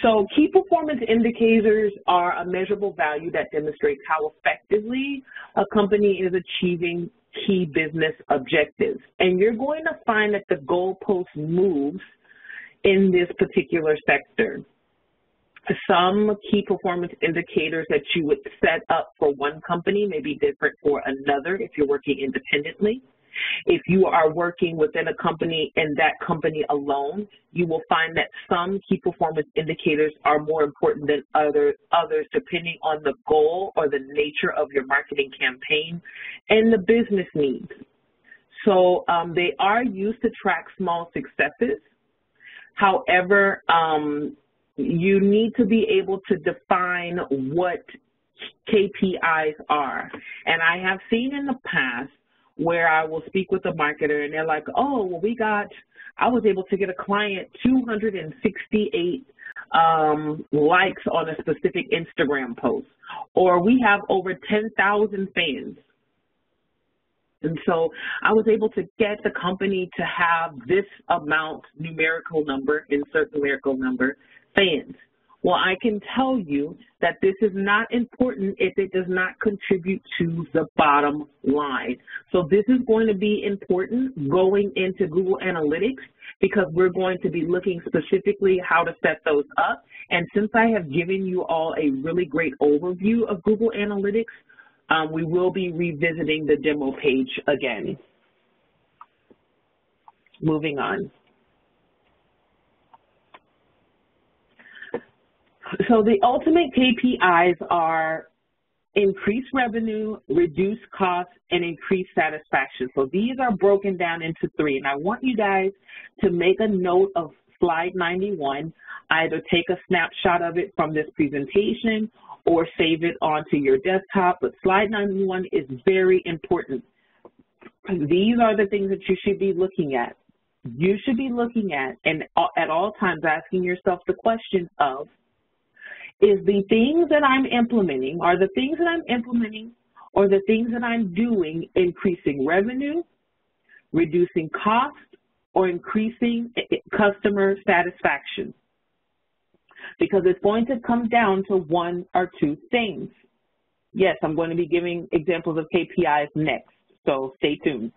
So key performance indicators are a measurable value that demonstrates how effectively a company is achieving key business objectives. And you're going to find that the goalpost moves in this particular sector. Some key performance indicators that you would set up for one company may be different for another if you're working independently. If you are working within a company and that company alone, you will find that some key performance indicators are more important than others depending on the goal or the nature of your marketing campaign and the business needs. So they are used to track small successes. However, you need to be able to define what KPIs are. And I have seen in the past where I will speak with a marketer and they're like, oh, well, I was able to get a client 268 likes on a specific Instagram post, or we have over 10,000 fans. And so I was able to get the company to have this amount, numerical number, insert numerical number, fans. Well, I can tell you that this is not important if it does not contribute to the bottom line. So this is going to be important going into Google Analytics because we're going to be looking specifically how to set those up. And since I have given you all a really great overview of Google Analytics, we will be revisiting the demo page again. Moving on. So the ultimate KPIs are increase revenue, reduce costs, and increase satisfaction. So these are broken down into three. And I want you guys to make a note of slide 91, either take a snapshot of it from this presentation or save it onto your desktop. But slide 91 is very important. These are the things that you should be looking at. You should be looking at, and at all times asking yourself the question of, is the things that I'm implementing, or the things that I'm doing increasing revenue, reducing cost, or increasing customer satisfaction? Because it's going to come down to one or two things. Yes, I'm going to be giving examples of KPIs next, so stay tuned.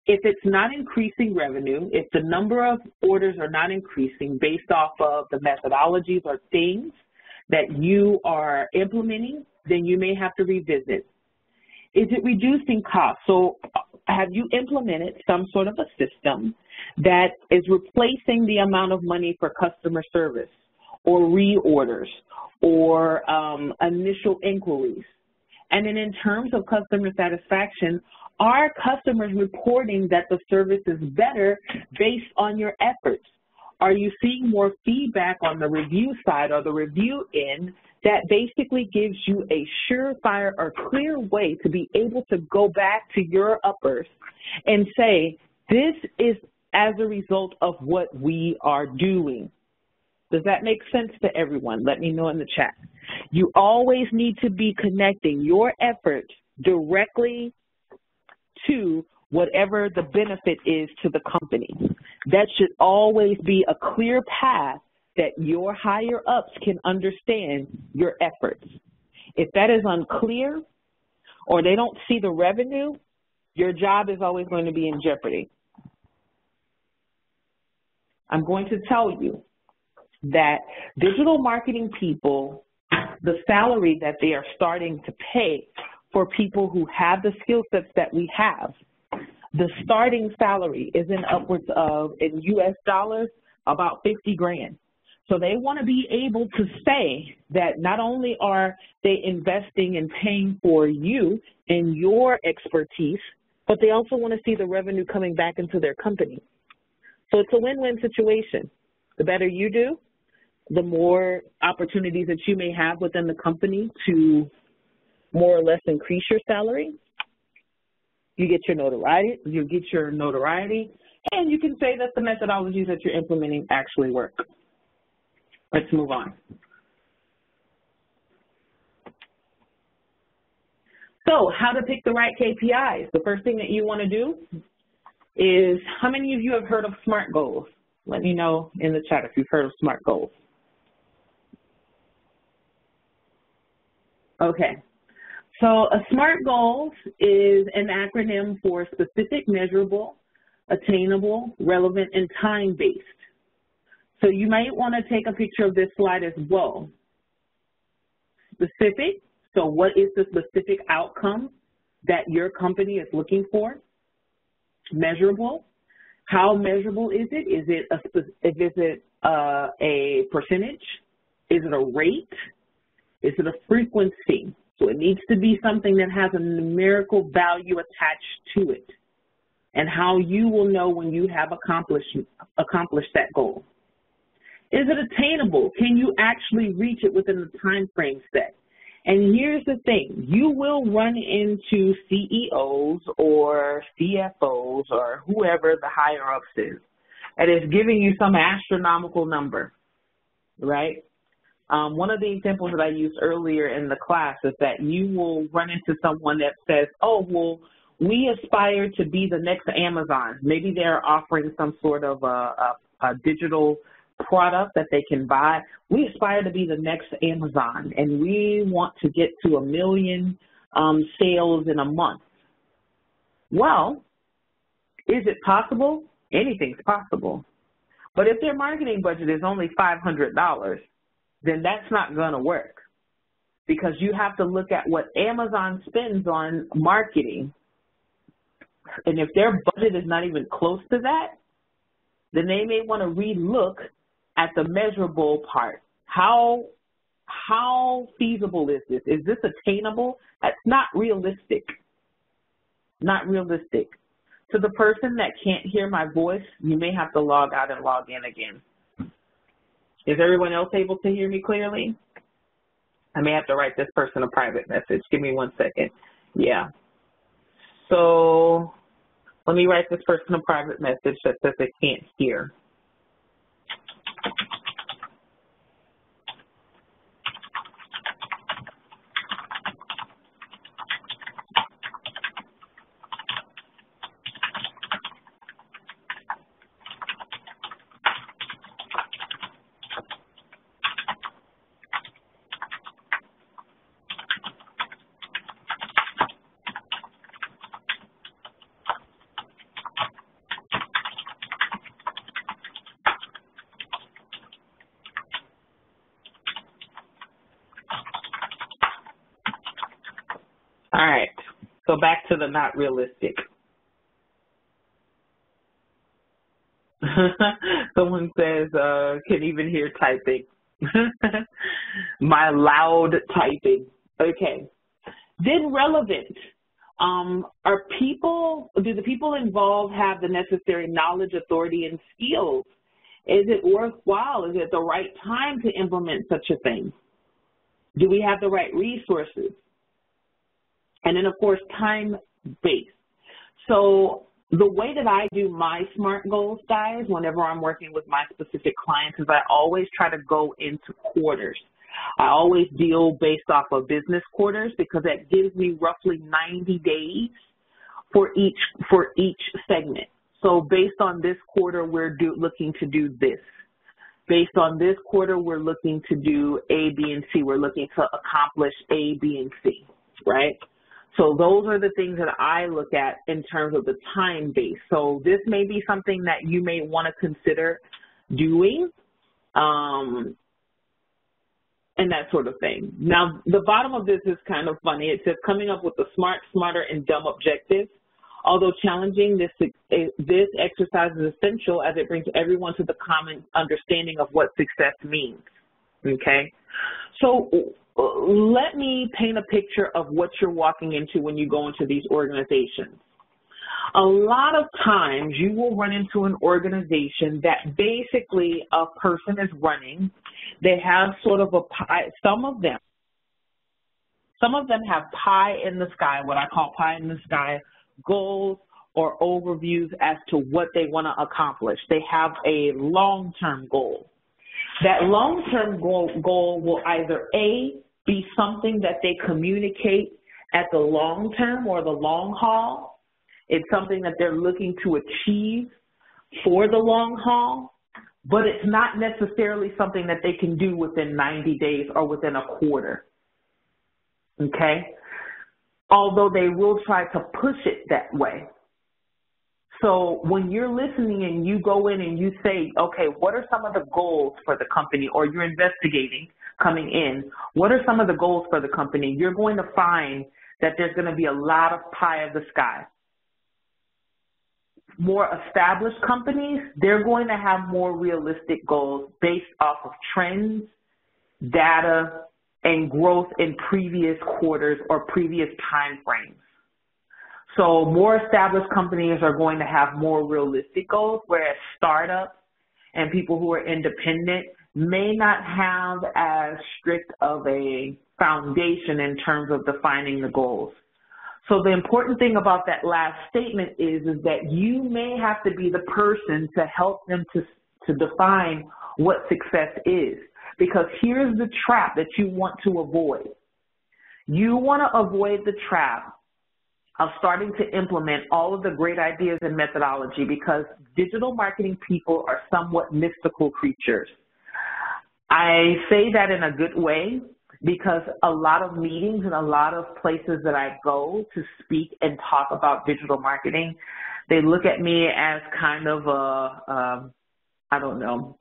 If it's not increasing revenue, if the number of orders are not increasing based off of the methodologies or things that you are implementing, then you may have to revisit. Is it reducing costs? So have you implemented some sort of a system that is replacing the amount of money for customer service or reorders or initial inquiries? And then in terms of customer satisfaction, are customers reporting that the service is better based on your efforts? Are you seeing more feedback on the review side or the review end that basically gives you a surefire or clear way to be able to go back to your uppers and say, this is as a result of what we are doing? Does that make sense to everyone? Let me know in the chat. You always need to be connecting your efforts directly to whatever the benefit is to the company. That should always be a clear path that your higher ups can understand your efforts. If that is unclear or they don't see the revenue, your job is always going to be in jeopardy. I'm going to tell you that digital marketing people, the salary that they are starting to pay for people who have the skill sets that we have, the starting salary is in upwards of, in US dollars, about 50 grand. So they want to be able to say that not only are they investing and paying for you and your expertise, but they also want to see the revenue coming back into their company. So it's a win-win situation. The better you do, the more opportunities that you may have within the company to more or less increase your salary. You get your notoriety, and you can say that the methodologies that you're implementing actually work. Let's move on. So how to pick the right KPIs. The first thing that you want to do is, how many of you have heard of SMART goals? Let me know in the chat if you've heard of SMART goals. Okay. So a SMART goals is an acronym for specific, measurable, attainable, relevant, and time-based. So you might want to take a picture of this slide as well. Specific, so what is the specific outcome that your company is looking for? Measurable, how measurable is it? Is it a percentage? Is it a rate? Is it a frequency? So it needs to be something that has a numerical value attached to it, and how you will know when you have accomplished that goal. Is it attainable? Can you actually reach it within the time frame set? And here's the thing, you will run into CEOs or CFOs or whoever the higher ups is, and it's giving you some astronomical number, right? One of the examples that I used earlier in the class is that you will run into someone that says, oh, well, we aspire to be the next Amazon. Maybe they're offering some sort of a digital product that they can buy. We aspire to be the next Amazon, and we want to get to 1 million sales in a month. Well, is it possible? Anything's possible. But if their marketing budget is only $500, then that's not going to work, because you have to look at what Amazon spends on marketing. And if their budget is not even close to that, then they may want to relook at the measurable part. How feasible is this? Is this attainable? That's not realistic. Not realistic. To the person that can't hear my voice, you may have to log out and log in again. Is everyone else able to hear me clearly? I may have to write this person a private message. Give me 1 second. Yeah. So let me write this person a private message that says they can't hear. All right, so back to the not realistic. Someone says, can even hear typing. My loud typing. Okay. Then relevant. Do the people involved have the necessary knowledge, authority, and skills? Is it worthwhile? Is it the right time to implement such a thing? Do we have the right resources? And then, of course, time-based. So the way that I do my SMART goals, guys, whenever I'm working with my specific clients, is I always try to go into quarters. I always deal based off of business quarters, because that gives me roughly 90 days for each segment. So based on this quarter, we're looking to do this. Based on this quarter, we're looking to do A, B, and C. We're looking to accomplish A, B, and C, right? So those are the things that I look at in terms of the time base. So this may be something that you may want to consider doing, and that sort of thing. Now, the bottom of this is kind of funny. It says coming up with the smart, smarter, and dumb objectives. Although challenging, this exercise is essential as it brings everyone to the common understanding of what success means, okay? So let me paint a picture of what you're walking into when you go into these organizations. A lot of times you will run into an organization that basically a person is running. They have sort of a pie, some of them have pie in the sky, what I call pie in the sky goals or overviews as to what they want to accomplish. They have a long-term goal. That long-term goal will either A, be something that they communicate at the long term or the long haul. It's something that they're looking to achieve for the long haul, but it's not necessarily something that they can do within 90 days or within a quarter, okay? Although they will try to push it that way. So when you're listening and you go in and you say, okay, what are some of the goals for the company, or you're investigating coming in, what are some of the goals for the company, you're going to find that there's going to be a lot of pie of the sky. More established companies, they're going to have more realistic goals based off of trends, data, and growth in previous quarters or previous time frames. So more established companies are going to have more realistic goals, whereas startups and people who are independent may not have as strict of a foundation in terms of defining the goals. So the important thing about that last statement is that you may have to be the person to help them to define what success is. Because here's the trap that you want to avoid. You want to avoid the trap of starting to implement all of the great ideas and methodology, because digital marketing people are somewhat mystical creatures. I say that in a good way, because a lot of meetings and a lot of places that I go to speak and talk about digital marketing, they look at me as kind of I don't know,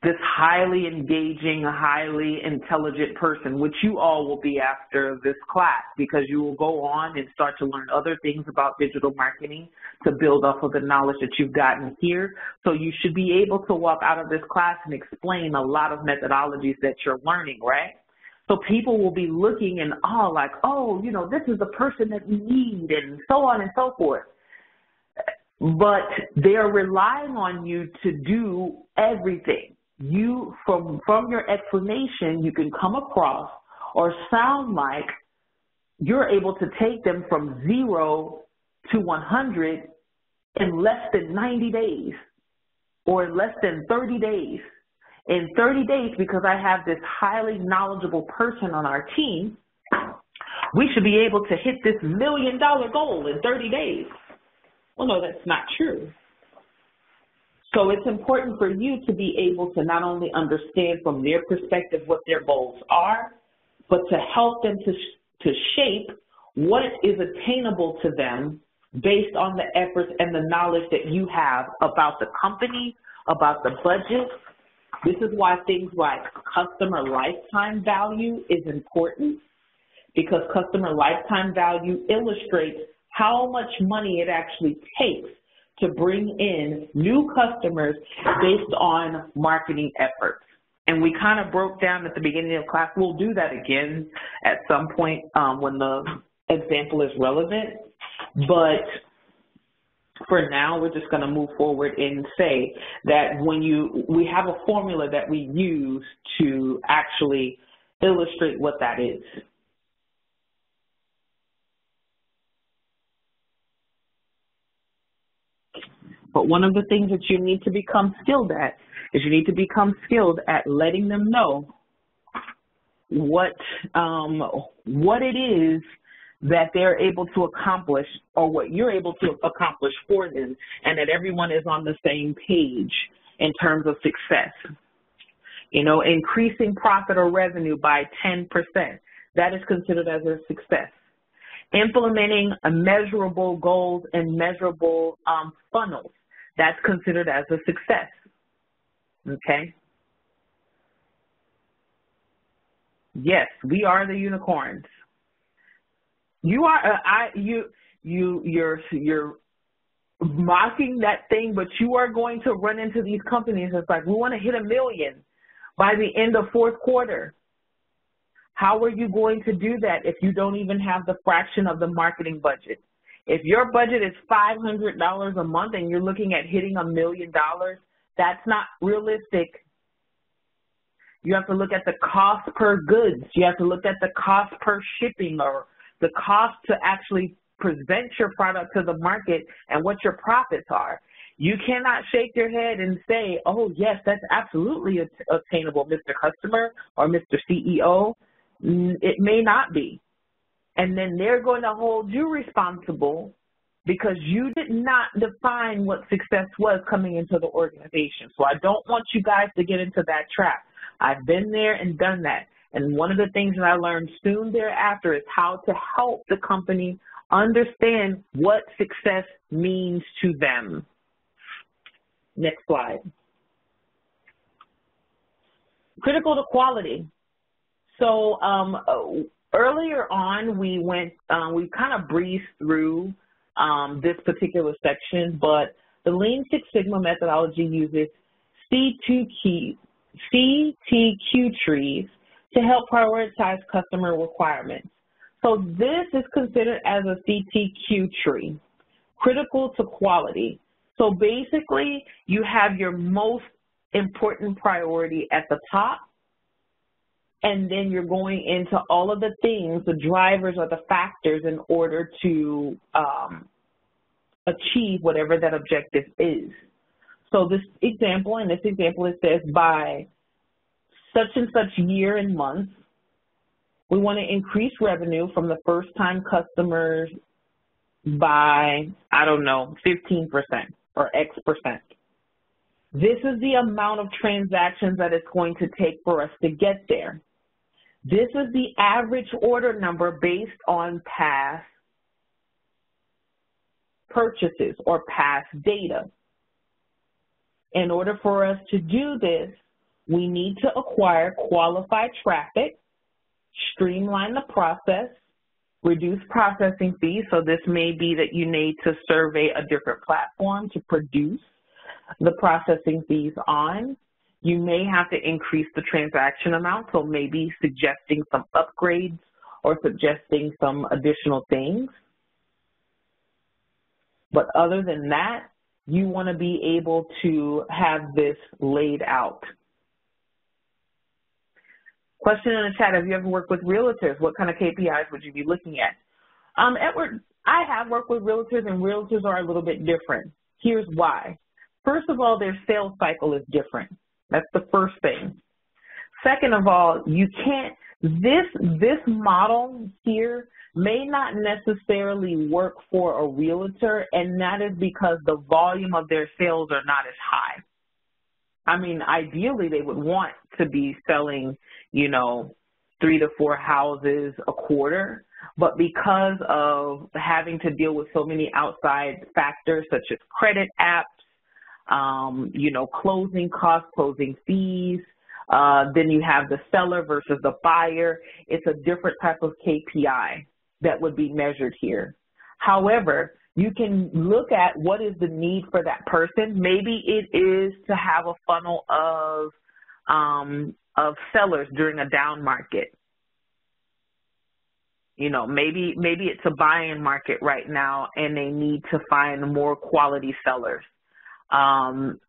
this highly engaging, highly intelligent person, which you all will be after this class, because you will go on and start to learn other things about digital marketing to build off of the knowledge that you've gotten here. So you should be able to walk out of this class and explain a lot of methodologies that you're learning, right? So people will be looking and all like, oh, you know, this is the person that we need, and so on and so forth. But they're relying on you to do everything. You, from your explanation, you can come across or sound like you're able to take them from 0 to 100 in less than 90 days or in less than 30 days. In 30 days, because I have this highly knowledgeable person on our team, we should be able to hit this $1 million goal in 30 days. Well, no, that's not true. So it's important for you to be able to not only understand from their perspective what their goals are, but to help them to shape what is attainable to them based on the efforts and the knowledge that you have about the company, about the budget. This is why things like customer lifetime value is important, because customer lifetime value illustrates how much money it actually takes to bring in new customers based on marketing efforts. And we kind of broke down at the beginning of class. We'll do that again at some point when the example is relevant. But for now, we're just going to move forward and say that when we have a formula that we use to actually illustrate what that is. But one of the things that you need to become skilled at is you need to become skilled at letting them know what it is that they're able to accomplish, or what you're able to accomplish for them, and that everyone is on the same page in terms of success. You know, increasing profit or revenue by 10%, that is considered as a success. Implementing measurable goals and measurable funnels, that's considered as a success, okay? Yes, we are the unicorns. You are, you're mocking that thing, but you are going to run into these companies. It's like, we want to hit 1 million by the end of 4th quarter. How are you going to do that if you don't even have the fraction of the marketing budget? If your budget is $500 a month and you're looking at hitting $1 million, that's not realistic. You have to look at the cost per goods. You have to look at the cost per shipping, or the cost to actually present your product to the market, and what your profits are. You cannot shake your head and say, oh, yes, that's absolutely attainable, Mr. Customer or Mr. CEO. It may not be. And then they're going to hold you responsible because you did not define what success was coming into the organization. So I don't want you guys to get into that trap. I've been there and done that. And one of the things that I learned soon thereafter is how to help the company understand what success means to them. Next slide. Critical to quality. So earlier on, we kind of breezed through this particular section, but the Lean Six Sigma methodology uses CTQ trees to help prioritize customer requirements. So this is considered as a CTQ tree, critical to quality. So basically, you have your most important priority at the top, and then you're going into all of the things, the drivers or the factors in order to achieve whatever that objective is. So this example, it says by such and such year and month, we want to increase revenue from the first-time customers by, I don't know, 15% or X percent. This is the amount of transactions that it's going to take for us to get there. This is the average order number based on past purchases or past data. In order for us to do this, we need to acquire qualified traffic, streamline the process, reduce processing fees. So this may be that you need to survey a different platform to produce the processing fees on. You may have to increase the transaction amount, so maybe suggesting some upgrades or suggesting some additional things. But other than that, you want to be able to have this laid out. Question in the chat, have you ever worked with realtors? What kind of KPIs would you be looking at? Edward, I have worked with realtors, and realtors are a little bit different. Here's why. First of all, their sales cycle is different. That's the first thing. Second of all, you can't, this model here may not necessarily work for a realtor, and that is because the volume of their sales are not as high. I mean, ideally, they would want to be selling, you know, 3 to 4 houses a quarter, but because of having to deal with so many outside factors such as credit apps, you know, closing costs, closing fees, then you have the seller versus the buyer. It's a different type of KPI that would be measured here. However, you can look at what is the need for that person. Maybe it is to have a funnel of sellers during a down market. You know, maybe it's a buying market right now and they need to find more quality sellers.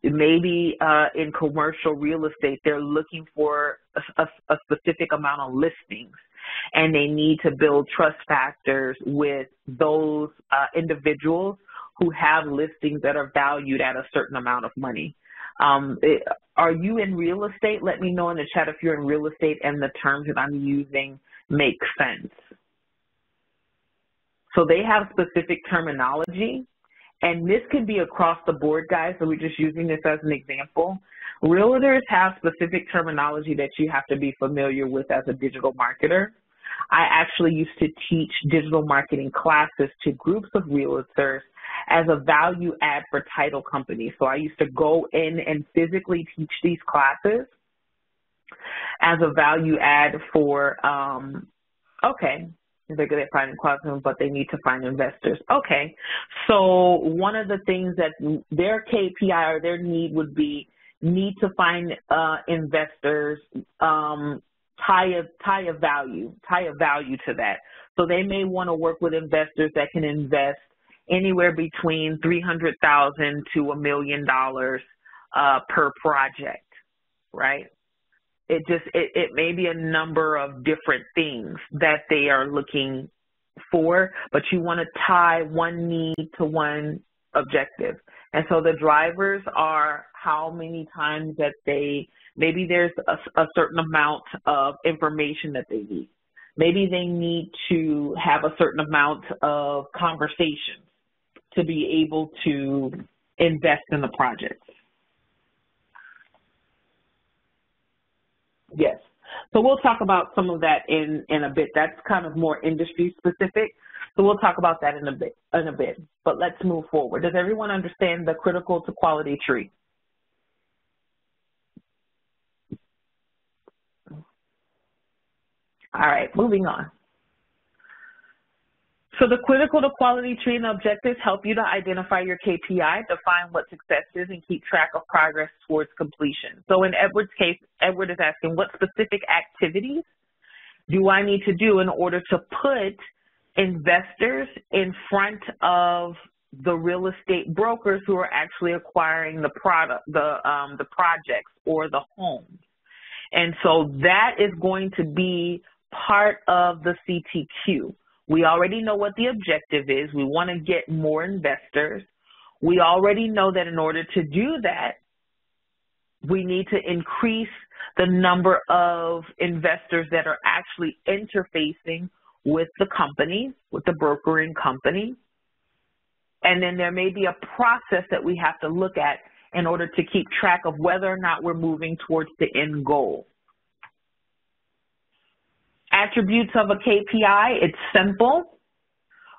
Maybe in commercial real estate, they're looking for a specific amount of listings, and they need to build trust factors with those individuals who have listings that are valued at a certain amount of money. Are you in real estate? Let me know in the chat if you're in real estate and the terms that I'm using make sense. So they have specific terminology. And this could be across the board, guys, so we're just using this as an example. Realtors have specific terminology that you have to be familiar with as a digital marketer. I actually used to teach digital marketing classes to groups of realtors as a value add for title companies. So I used to go in and physically teach these classes as a value add for, okay. They're good at finding customers, but they need to find investors. Okay, so one of the things that their KPI or their need would be need to find investors, tie a value to that. So they may want to work with investors that can invest anywhere between $300,000 to $1 million per project, right? It may be a number of different things that they are looking for, but you want to tie one need to one objective. And so the drivers are how many times that maybe there's a certain amount of information that they need. Maybe they need to have a certain amount of conversations. to be able to invest in the project. Yes. So we'll talk about some of that in a bit. That's kind of more industry specific. So we'll talk about that in a bit. But let's move forward. Does everyone understand the critical to quality tree? All right, moving on. So the critical to quality tree and objectives help you to identify your KPI, define what success is, and keep track of progress towards completion. So in Edward's case, Edward is asking, what specific activities do I need to do in order to put investors in front of the real estate brokers who are actually acquiring the product, the projects or the homes? And so that is going to be part of the CTQ. We already know what the objective is. We want to get more investors. We already know that in order to do that, we need to increase the number of investors that are actually interfacing with the company, with the brokering company. And then there may be a process that we have to look at in order to keep track of whether or not we're moving towards the end goal. Attributes of a KPI, it's simple,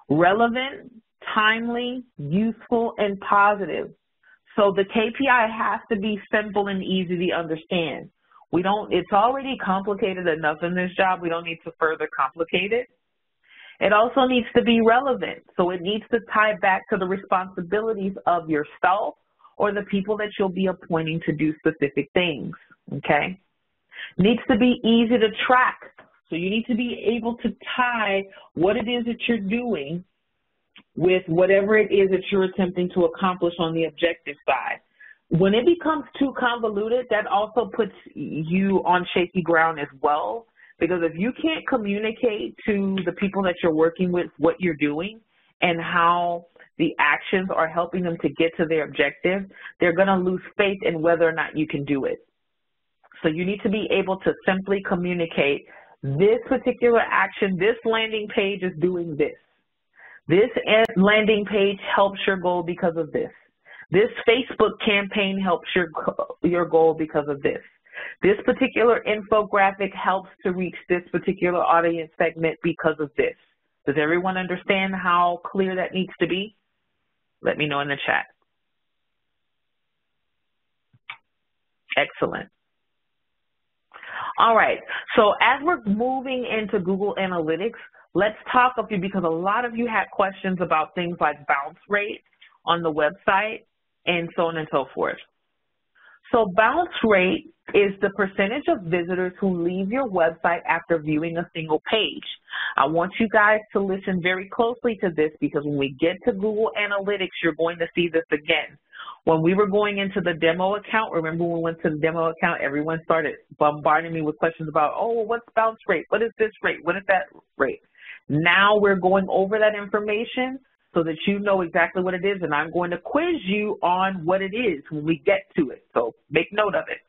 relevant, timely, useful, and positive. So the KPI has to be simple and easy to understand. It's already complicated enough in this job. We don't need to further complicate it. It also needs to be relevant. So it needs to tie back to the responsibilities of yourself or the people that you'll be appointing to do specific things, okay? Needs to be easy to track. So you need to be able to tie what it is that you're doing with whatever it is that you're attempting to accomplish on the objective side. When it becomes too convoluted, that also puts you on shaky ground as well, because if you can't communicate to the people that you're working with what you're doing and how the actions are helping them to get to their objective, they're going to lose faith in whether or not you can do it. So you need to be able to simply communicate, this particular action, this landing page is doing this. This landing page helps your goal because of this. This Facebook campaign helps your goal because of this. This particular infographic helps to reach this particular audience segment because of this. Does everyone understand how clear that needs to be? Let me know in the chat. Excellent. All right, so as we're moving into Google Analytics, let's talk of you, because a lot of you had questions about things like bounce rate on the website and so on and so forth. So bounce rate is the percentage of visitors who leave your website after viewing a single page. I want you guys to listen very closely to this, because when we get to Google Analytics, you're going to see this again. When we were going into the demo account, remember when we went to the demo account, everyone started bombarding me with questions about, oh, well, what's bounce rate? What is this rate? What is that rate? Now we're going over that information so that you know exactly what it is, and I'm going to quiz you on what it is when we get to it. So make note of it.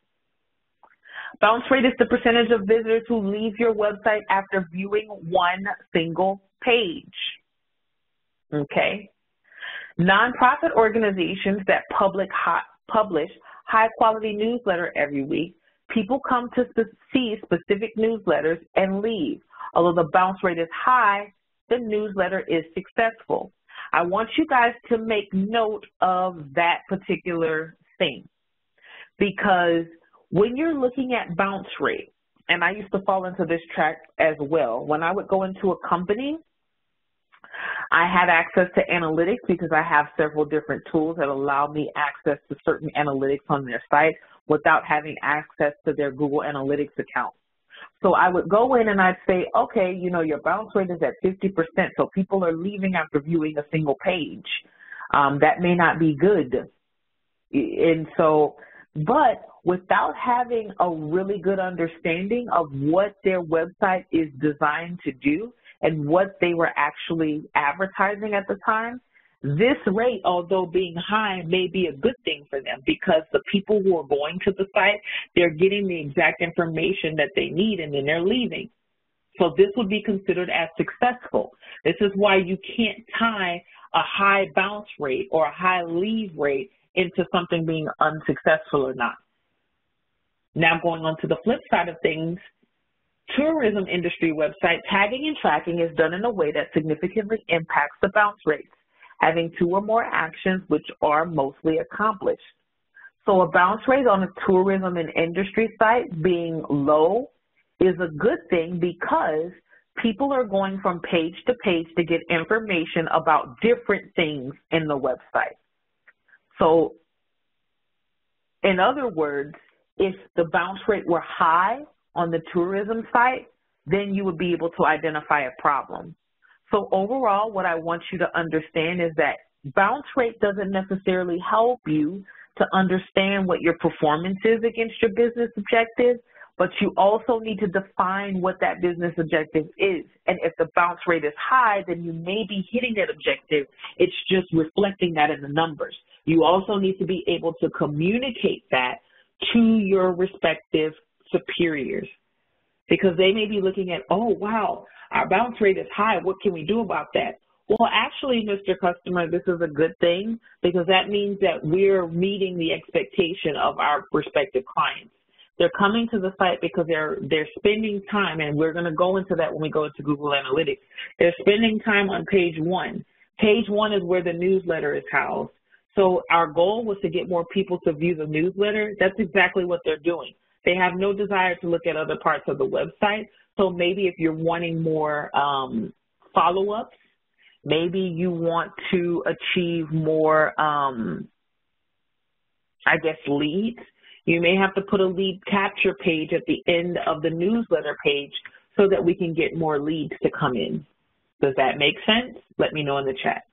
Bounce rate is the percentage of visitors who leave your website after viewing one single page. Okay? Nonprofit organizations that publish high-quality newsletter every week, people come to see specific newsletters and leave. Although the bounce rate is high, the newsletter is successful. I want you guys to make note of that particular thing, because when you're looking at bounce rate, and I used to fall into this track as well, when I would go into a company, I had access to analytics because I have several different tools that allow me access to certain analytics on their site without having access to their Google Analytics account. So I would go in and I'd say, okay, you know, your bounce rate is at 50%, so people are leaving after viewing a single page. That may not be good. And so, but without having a really good understanding of what their website is designed to do and what they were actually advertising at the time, this rate, although being high, may be a good thing for them, because the people who are going to the site, they're getting the exact information that they need, and then they're leaving. So this would be considered as successful. This is why you can't tie a high bounce rate or a high leave rate into something being unsuccessful or not. Now going on to the flip side of things, tourism industry website tagging and tracking is done in a way that significantly impacts the bounce rates, having 2 or more actions which are mostly accomplished. So a bounce rate on a tourism and industry site being low is a good thing because people are going from page to page to get information about different things in the website. So in other words, if the bounce rate were high on the tourism site, then you would be able to identify a problem. So overall, what I want you to understand is that bounce rate doesn't necessarily help you to understand what your performance is against your business objective, but you also need to define what that business objective is. And if the bounce rate is high, then you may be hitting that objective. It's just reflecting that in the numbers. You also need to be able to communicate that to your respective superiors, because they may be looking at, oh, wow, our bounce rate is high. What can we do about that? Well, actually, Mr. Customer, this is a good thing because that means that we're meeting the expectation of our prospective clients. They're coming to the site because they're spending time, and we're going to go into that when we go into Google Analytics. They're spending time on page 1. Page 1 is where the newsletter is housed. So our goal was to get more people to view the newsletter. That's exactly what they're doing. They have no desire to look at other parts of the website. So maybe if you're wanting more follow-ups, maybe you want to achieve more, leads. You may have to put a lead capture page at the end of the newsletter page so that we can get more leads to come in. Does that make sense? Let me know in the chat.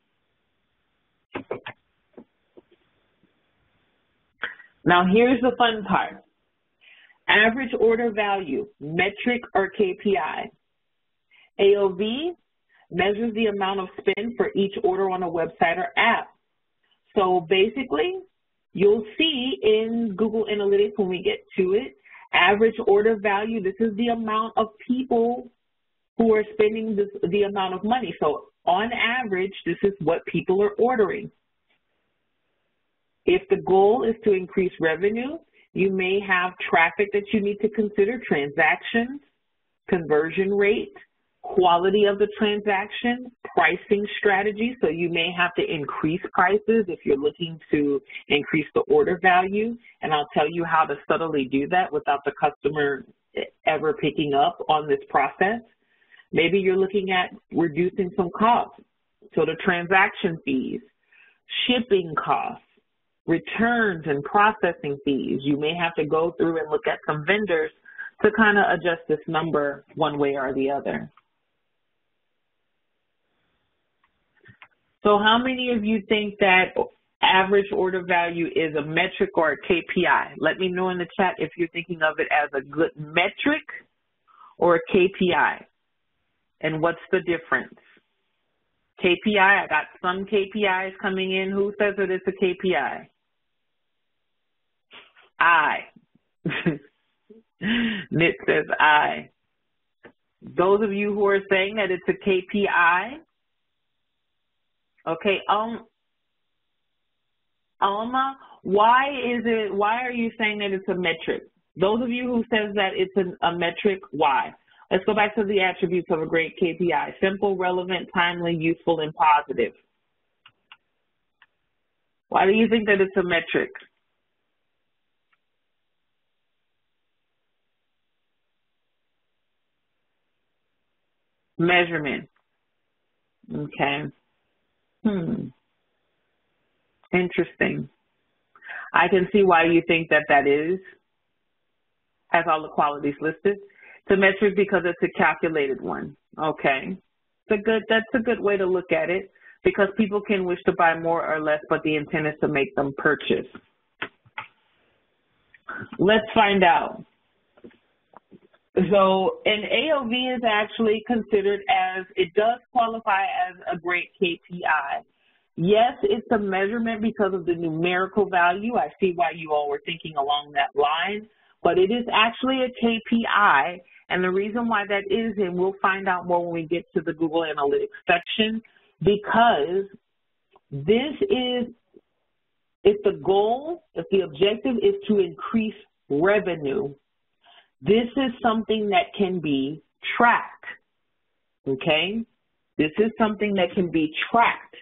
Now here's the fun part. Average order value, metric or KPI. AOV measures the amount of spend for each order on a website or app. So basically, you'll see in Google Analytics when we get to it, average order value, this is the amount of people who are spending the amount of money. So on average, this is what people are ordering. If the goal is to increase revenue, you may have traffic that you need to consider, transactions, conversion rate, quality of the transaction, pricing strategy. So you may have to increase prices if you're looking to increase the order value. And I'll tell you how to subtly do that without the customer ever picking up on this process. Maybe you're looking at reducing some costs. So the transaction fees, shipping costs, returns and processing fees. You may have to go through and look at some vendors to kind of adjust this number one way or the other. So how many of you think that average order value is a metric or a KPI? Let me know in the chat if you're thinking of it as a good metric or a KPI. And what's the difference? KPI, I got some KPIs coming in. Who says that it's a KPI? I. Nick says I. Those of you who are saying that it's a KPI, okay, Alma, why are you saying that it's a metric? Those of you who says that it's a metric, why? Let's go back to the attributes of a great KPI. Simple, relevant, timely, useful, and positive. Why do you think that it's a metric? Measurement. Okay. Interesting. I can see why you think that that is, has all the qualities listed. It's a metric because it's a calculated one. Okay. That's a good way to look at it, because people can wish to buy more or less, but the intent is to make them purchase. Let's find out. So an AOV is actually considered as, it does qualify as a great KPI. Yes, it's a measurement because of the numerical value. I see why you all were thinking along that line, but it is actually a KPI. And the reason why that is, and we'll find out more when we get to the Google Analytics section, because This is, if the objective is to increase revenue, this is something that can be tracked, okay? This is something that can be tracked.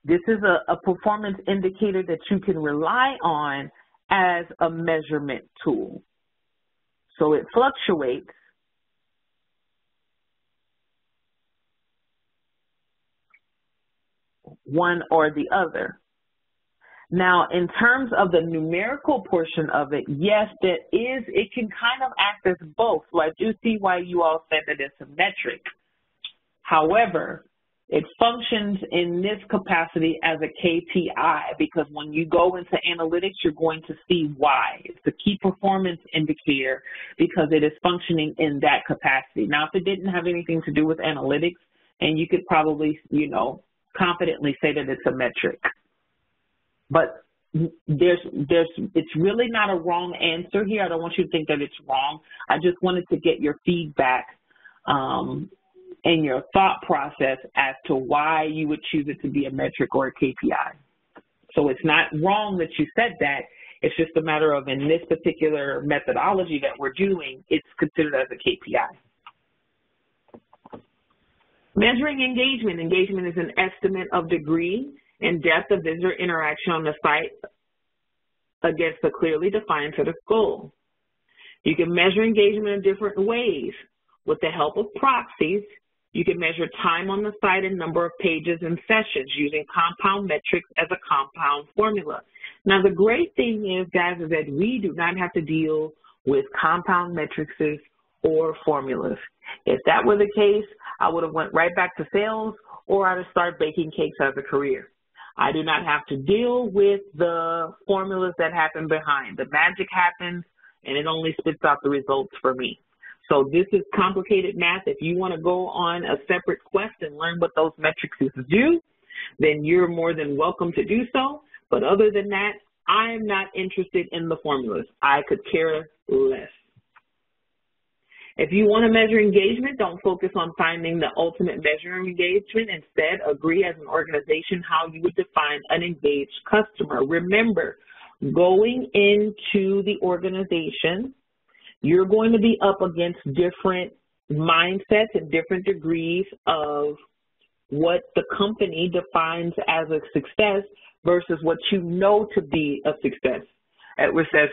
This is a performance indicator that you can rely on as a measurement tool. So it fluctuates. One or the other. Now, in terms of the numerical portion of it, yes, it can kind of act as both. So I do see why you all said that it's a metric. However, it functions in this capacity as a KPI, because when you go into analytics, you're going to see why. It's a key performance indicator because it is functioning in that capacity. Now, if it didn't have anything to do with analytics, and you could probably, confidently say that it's a metric. But it's really not a wrong answer here. I don't want you to think that it's wrong. I just wanted to get your feedback and your thought process as to why you would choose it to be a metric or a KPI. So it's not wrong that you said that. It's just a matter of, in this particular methodology that we're doing, it's considered as a KPI. Measuring engagement. Engagement is an estimate of degree and depth of visitor interaction on the site against a clearly defined set of goals. You can measure engagement in different ways. With the help of proxies, you can measure time on the site and number of pages and sessions using compound metrics as a compound formula. Now, the great thing is, guys, is that we do not have to deal with compound metrics or formulas. If that were the case, I would have went right back to sales, or I'd have started baking cakes as a career. I do not have to deal with the formulas that happen behind. The magic happens, and it only spits out the results for me. So this is complicated math. If you want to go on a separate quest and learn what those metrics do, then you're more than welcome to do so. But other than that, I'm not interested in the formulas. I could care less. If you want to measure engagement, don't focus on finding the ultimate measure of engagement. Instead, agree as an organization how you would define an engaged customer. Remember, going into the organization, you're going to be up against different mindsets and different degrees of what the company defines as a success versus what you know to be a success. Edward says,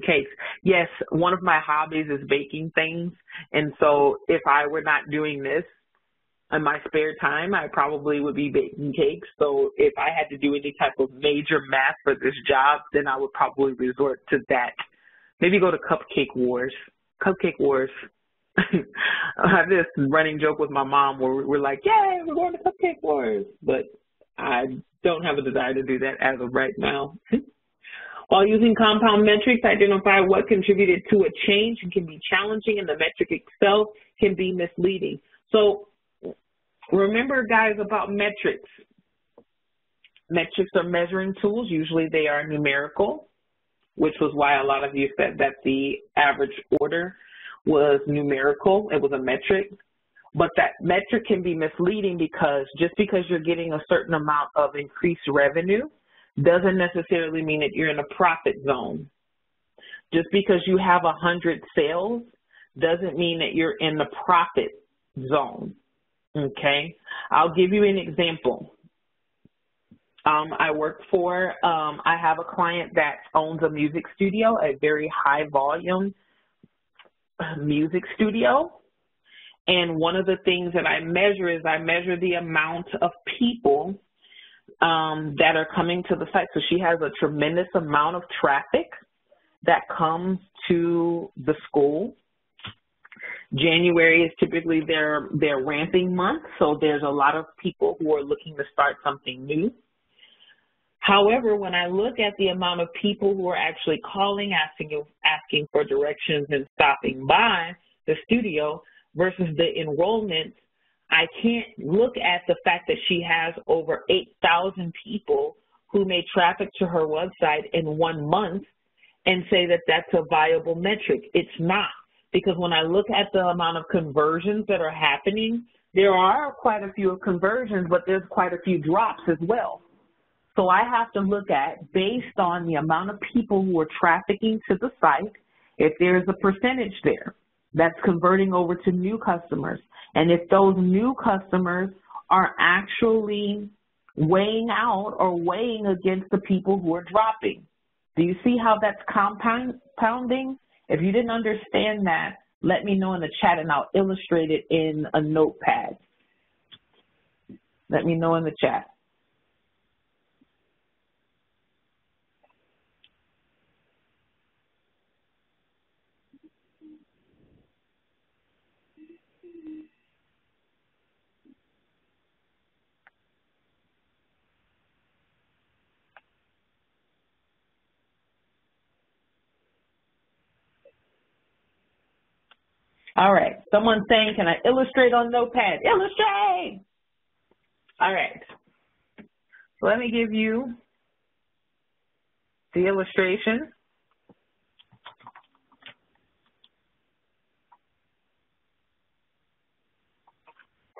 cakes. Yes, one of my hobbies is baking things. And so if I were not doing this in my spare time, I probably would be baking cakes. So if I had to do any type of major math for this job, then I would probably resort to that. Maybe go to Cupcake Wars. Cupcake Wars. I have this running joke with my mom where we're like, yay, we're going to Cupcake Wars. But I don't have a desire to do that as of right now. While using compound metrics, identify what contributed to a change and can be challenging, and the metric itself can be misleading. So remember, guys, about metrics. Metrics are measuring tools. Usually they are numerical, which was why a lot of you said that the average order was numerical. It was a metric. But that metric can be misleading because just because you're getting a certain amount of increased revenue doesn't necessarily mean that you're in a profit zone. Just because you have 100 sales doesn't mean that you're in the profit zone, okay? I'll give you an example. I have a client that owns a music studio, a very high volume music studio. And one of the things that I measure is I measure the amount of people that are coming to the site. So she has a tremendous amount of traffic that comes to the school. January is typically their ramping month, so there's a lot of people who are looking to start something new. However, when I look at the amount of people who are actually calling, asking for directions and stopping by the studio versus the enrollments, I can't look at the fact that she has over 8,000 people who made traffic to her website in 1 month and say that that's a viable metric. It's not, because when I look at the amount of conversions that are happening, there are quite a few conversions, but there's quite a few drops as well. So I have to look at, based on the amount of people who are trafficking to the site, if there's a percentage there that's converting over to new customers, and if those new customers are actually weighing out or weighing against the people who are dropping. Do you see how that's compounding? If you didn't understand that, let me know in the chat and I'll illustrate it in a notepad. Let me know in the chat. All right, someone's saying, can I illustrate on notepad? Illustrate! All right, so let me give you the illustration.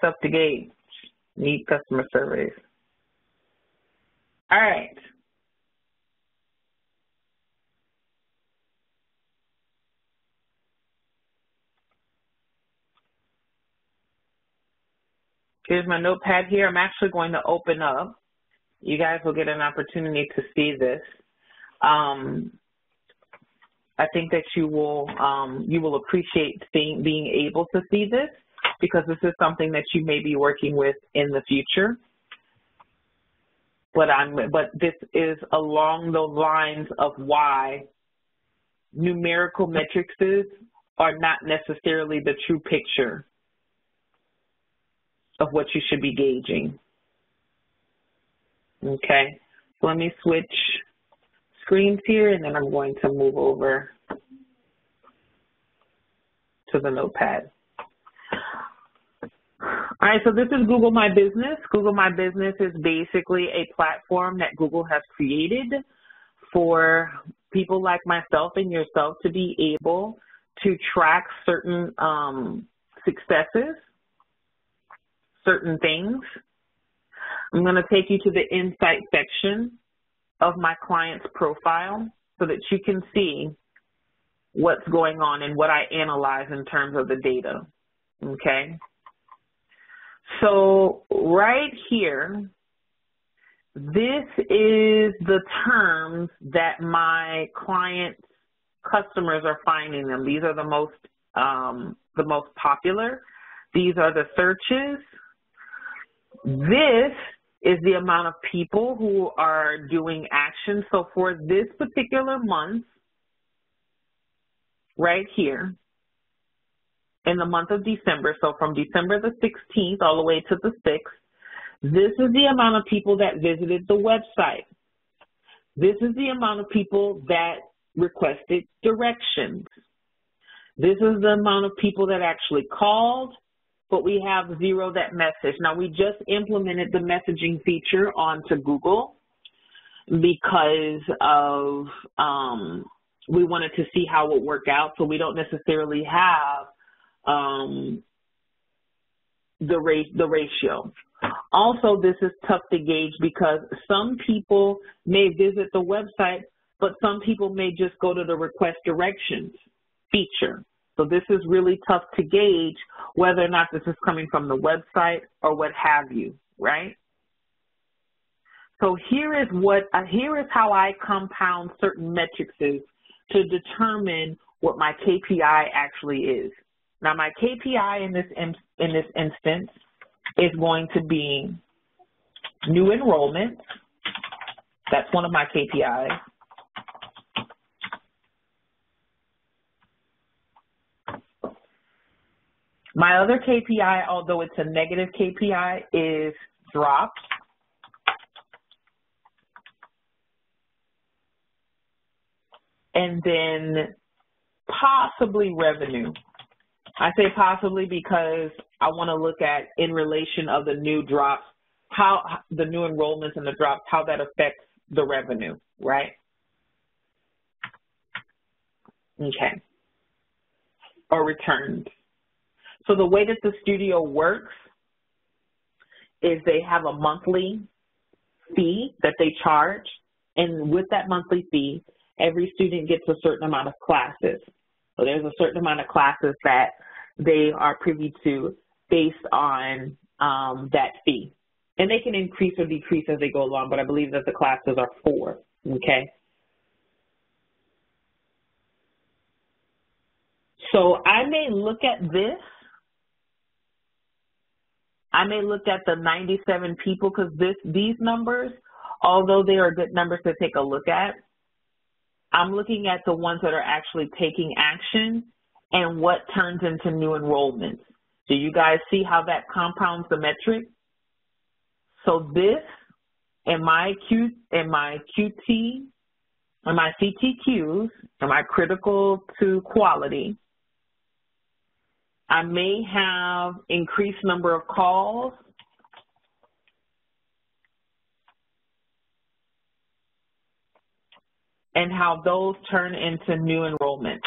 Tough to gauge, need customer surveys. All right. Here's my notepad here. I'm actually going to open up. You guys will get an opportunity to see this. I think that you will appreciate being able to see this, because this is something that you may be working with in the future. But this is along the lines of why numerical metrics are not necessarily the true picture of what you should be gauging. Okay, so let me switch screens here, and then I'm going to move over to the notepad. All right, so this is Google My Business. Google My Business is basically a platform that Google has created for people like myself and yourself to be able to track certain successes, certain things. I'm going to take you to the insight section of my client's profile so that you can see what's going on and what I analyze in terms of the data, okay? So right here, this is the terms that my client's customers are finding them. These are the most popular. These are the searches. This is the amount of people who are doing action. So for this particular month, right here, in the month of December, so from December the 16th all the way to the 6th, this is the amount of people that visited the website. This is the amount of people that requested directions. This is the amount of people that actually called, but we have 0 that message. Now, we just implemented the messaging feature onto Google because of, we wanted to see how it would work out, so we don't necessarily have the ratio. Also, this is tough to gauge because some people may visit the website, but some people may just go to the request directions feature. So this is really tough to gauge whether or not this is coming from the website or what have you, right? So here is how I compound certain metrics to determine what my KPI actually is. Now, my KPI in this instance is going to be new enrollment. That's one of my KPIs. My other KPI, although it's a negative KPI, is drops. And then possibly revenue. I say possibly because I want to look at, in relation of the new drops, how the new enrollments and the drops, how that affects the revenue, right? Okay. or returns. So the way that the studio works is they have a monthly fee that they charge, and with that monthly fee, every student gets a certain amount of classes. So there's a certain amount of classes that they are privy to based on that fee. And they can increase or decrease as they go along, but I believe that the classes are 4, okay? So I may look at this. I may look at the 97 people because these numbers, although they are good numbers to take a look at, I'm looking at the ones that are actually taking action and what turns into new enrollments. Do you guys see how that compounds the metric? So this and my QT and my CTQs and my critical to quality, I may have increased number of calls, and how those turn into new enrollments.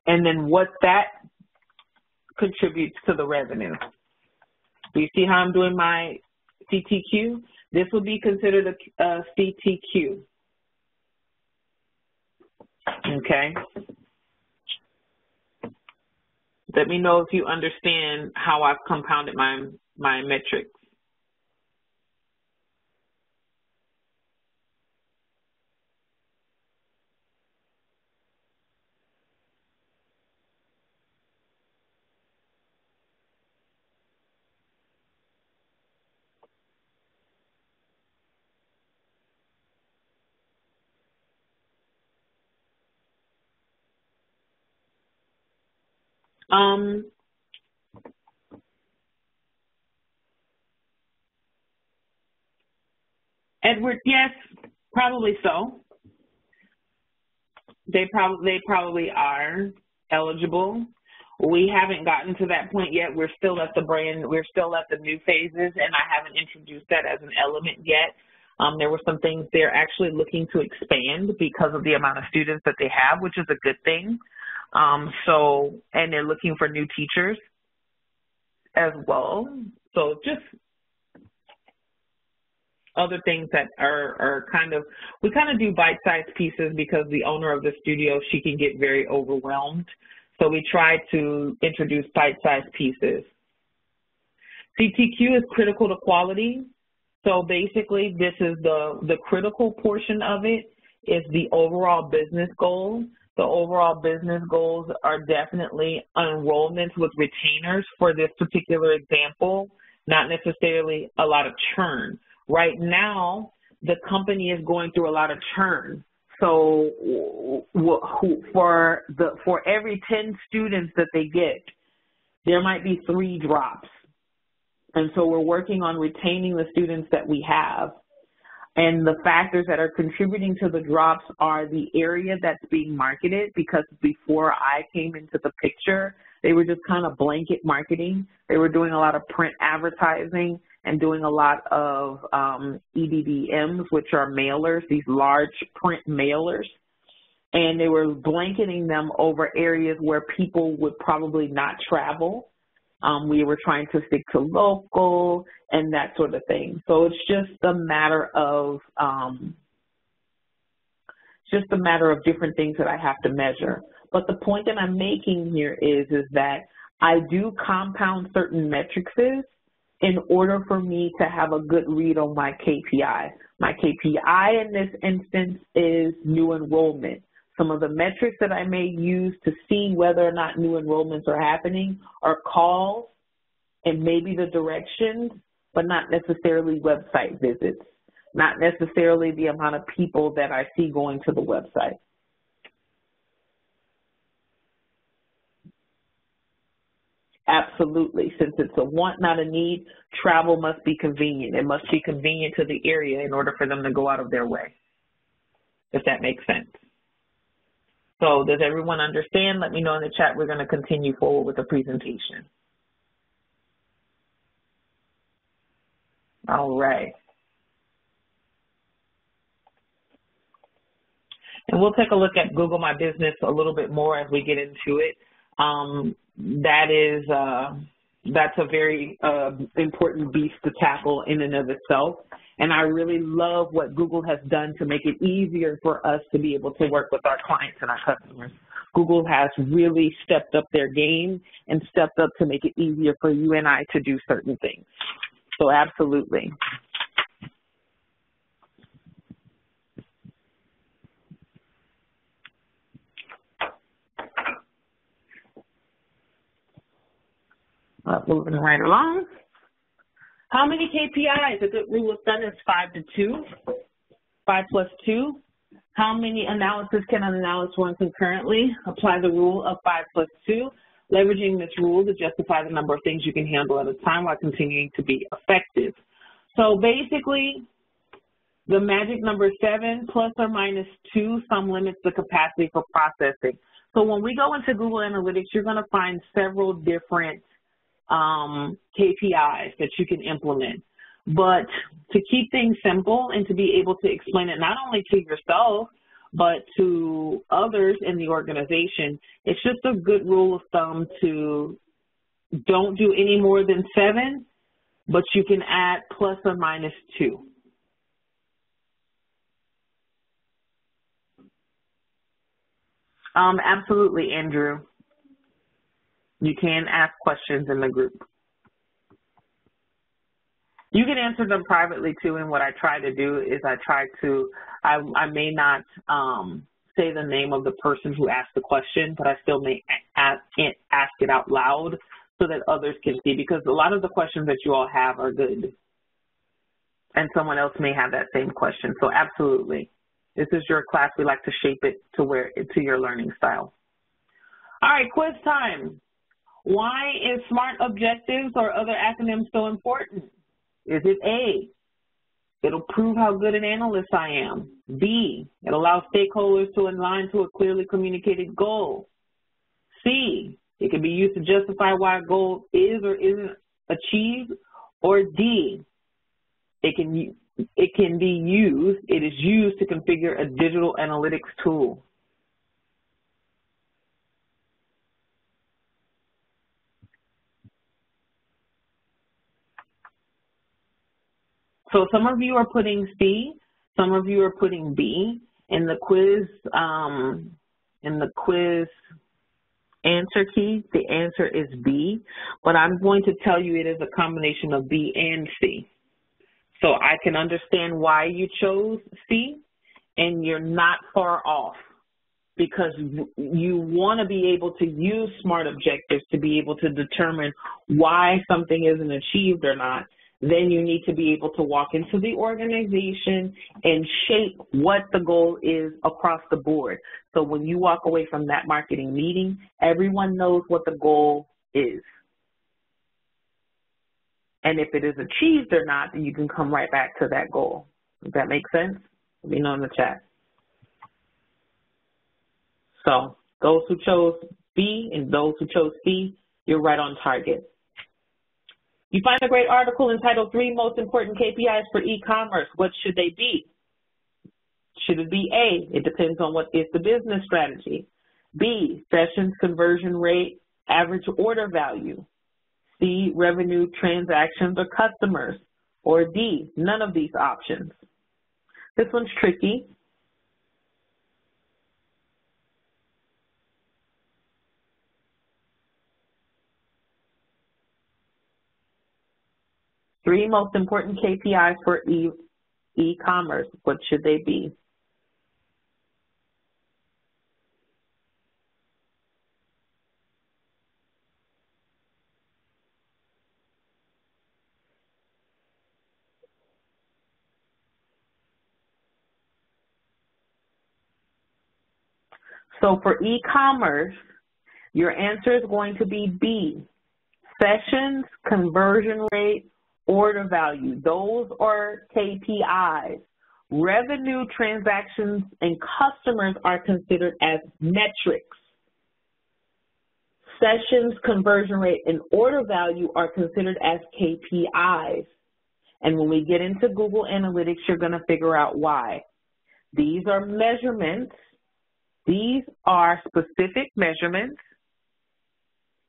And then what that contributes to the revenue. Do you see how I'm doing my CTQ? This would be considered a CTQ. Okay. Let me know if you understand how I've compounded my metrics. Edward, yes, probably so. They probably are eligible. We haven't gotten to that point yet. We're still at the new phases, and I haven't introduced that as an element yet. There were some things they're actually looking to expand because of the amount of students that they have, which is a good thing. And they're looking for new teachers as well. So just other things that are we kind of do bite-sized pieces because the owner of the studio, she can get very overwhelmed. So we try to introduce bite-sized pieces. CTQ is critical to quality. So basically this is the critical portion of it is the overall business goals. The overall business goals are definitely enrollments with retainers for this particular example, not necessarily a lot of churn. Right now, the company is going through a lot of churn. So for every 10 students that they get, there might be 3 drops. And so we're working on retaining the students that we have. And the factors that are contributing to the drops are the area that's being marketed, because before I came into the picture, they were just kind of blanket marketing. They were doing a lot of print advertising and doing a lot of EDDMs, which are mailers, these large print mailers. And they were blanketing them over areas where people would probably not travel. We were trying to stick to local and that sort of thing. So it's just a matter of different things that I have to measure. But the point that I'm making here is that I do compound certain metrics in order for me to have a good read on my KPI. My KPI in this instance is new enrollment. Some of the metrics that I may use to see whether or not new enrollments are happening are calls and maybe the directions, but not necessarily website visits, not necessarily the amount of people that I see going to the website. Absolutely. Since it's a want, not a need, travel must be convenient. It must be convenient to the area in order for them to go out of their way, if that makes sense. So does everyone understand? Let me know in the chat. We're going to continue forward with the presentation. All right. And we'll take a look at Google My Business a little bit more as we get into it. That's a very important beast to tackle in and of itself. And I really love what Google has done to make it easier for us to be able to work with our clients and our customers. Google has really stepped up their game and stepped up to make it easier for you and I to do certain things. So absolutely. Moving right along. How many KPIs? A good rule of thumb is 5 to 2, 5 plus 2. How many analysis can an analyst run concurrently? Apply the rule of 5 plus 2, leveraging this rule to justify the number of things you can handle at a time while continuing to be effective. So basically, the magic number 7 plus or minus 2, some limits the capacity for processing. So when we go into Google Analytics, you're going to find several different KPIs that you can implement. But to keep things simple and to be able to explain it not only to yourself, but to others in the organization, it's just a good rule of thumb to don't do any more than 7, but you can add plus or minus 2. Absolutely, Andrew. You can ask questions in the group. You can answer them privately too, and what I try to do is I may not say the name of the person who asked the question, but I still may ask it out loud so that others can see, because a lot of the questions that you all have are good, and someone else may have that same question. So absolutely. This is your class. We like to shape it to your learning style. All right, quiz time. Why is SMART objectives or other acronyms so important? Is it A, it'll prove how good an analyst I am? B, it allows stakeholders to align to a clearly communicated goal? C, it can be used to justify why a goal is or isn't achieved? Or D, it is used to configure a digital analytics tool? So some of you are putting C, some of you are putting B. In the quiz answer key, the answer is B, but I'm going to tell you it is a combination of B and C. So I can understand why you chose C, and you're not far off, because you want to be able to use SMART objectives to be able to determine why something isn't achieved or not. Then you need to be able to walk into the organization and shape what the goal is across the board. So when you walk away from that marketing meeting, everyone knows what the goal is. And if it is achieved or not, then you can come right back to that goal. Does that make sense? Let me know in the chat. So those who chose B and those who chose C, you're right on target. You find a great article entitled 3 Most Important KPIs for E-Commerce. What should they be? Should it be A, it depends on what is the business strategy. B, sessions, conversion rate, average order value. C, revenue, transactions, or customers. Or D, none of these options. This one's tricky. Three most important KPIs for e-commerce. What should they be? So for e-commerce, your answer is going to be B, sessions, conversion rate, order value. Those are KPIs. Revenue, transactions, and customers are considered as metrics. Sessions, conversion rate, and order value are considered as KPIs. And when we get into Google Analytics, you're going to figure out why. These are measurements These are specific measurements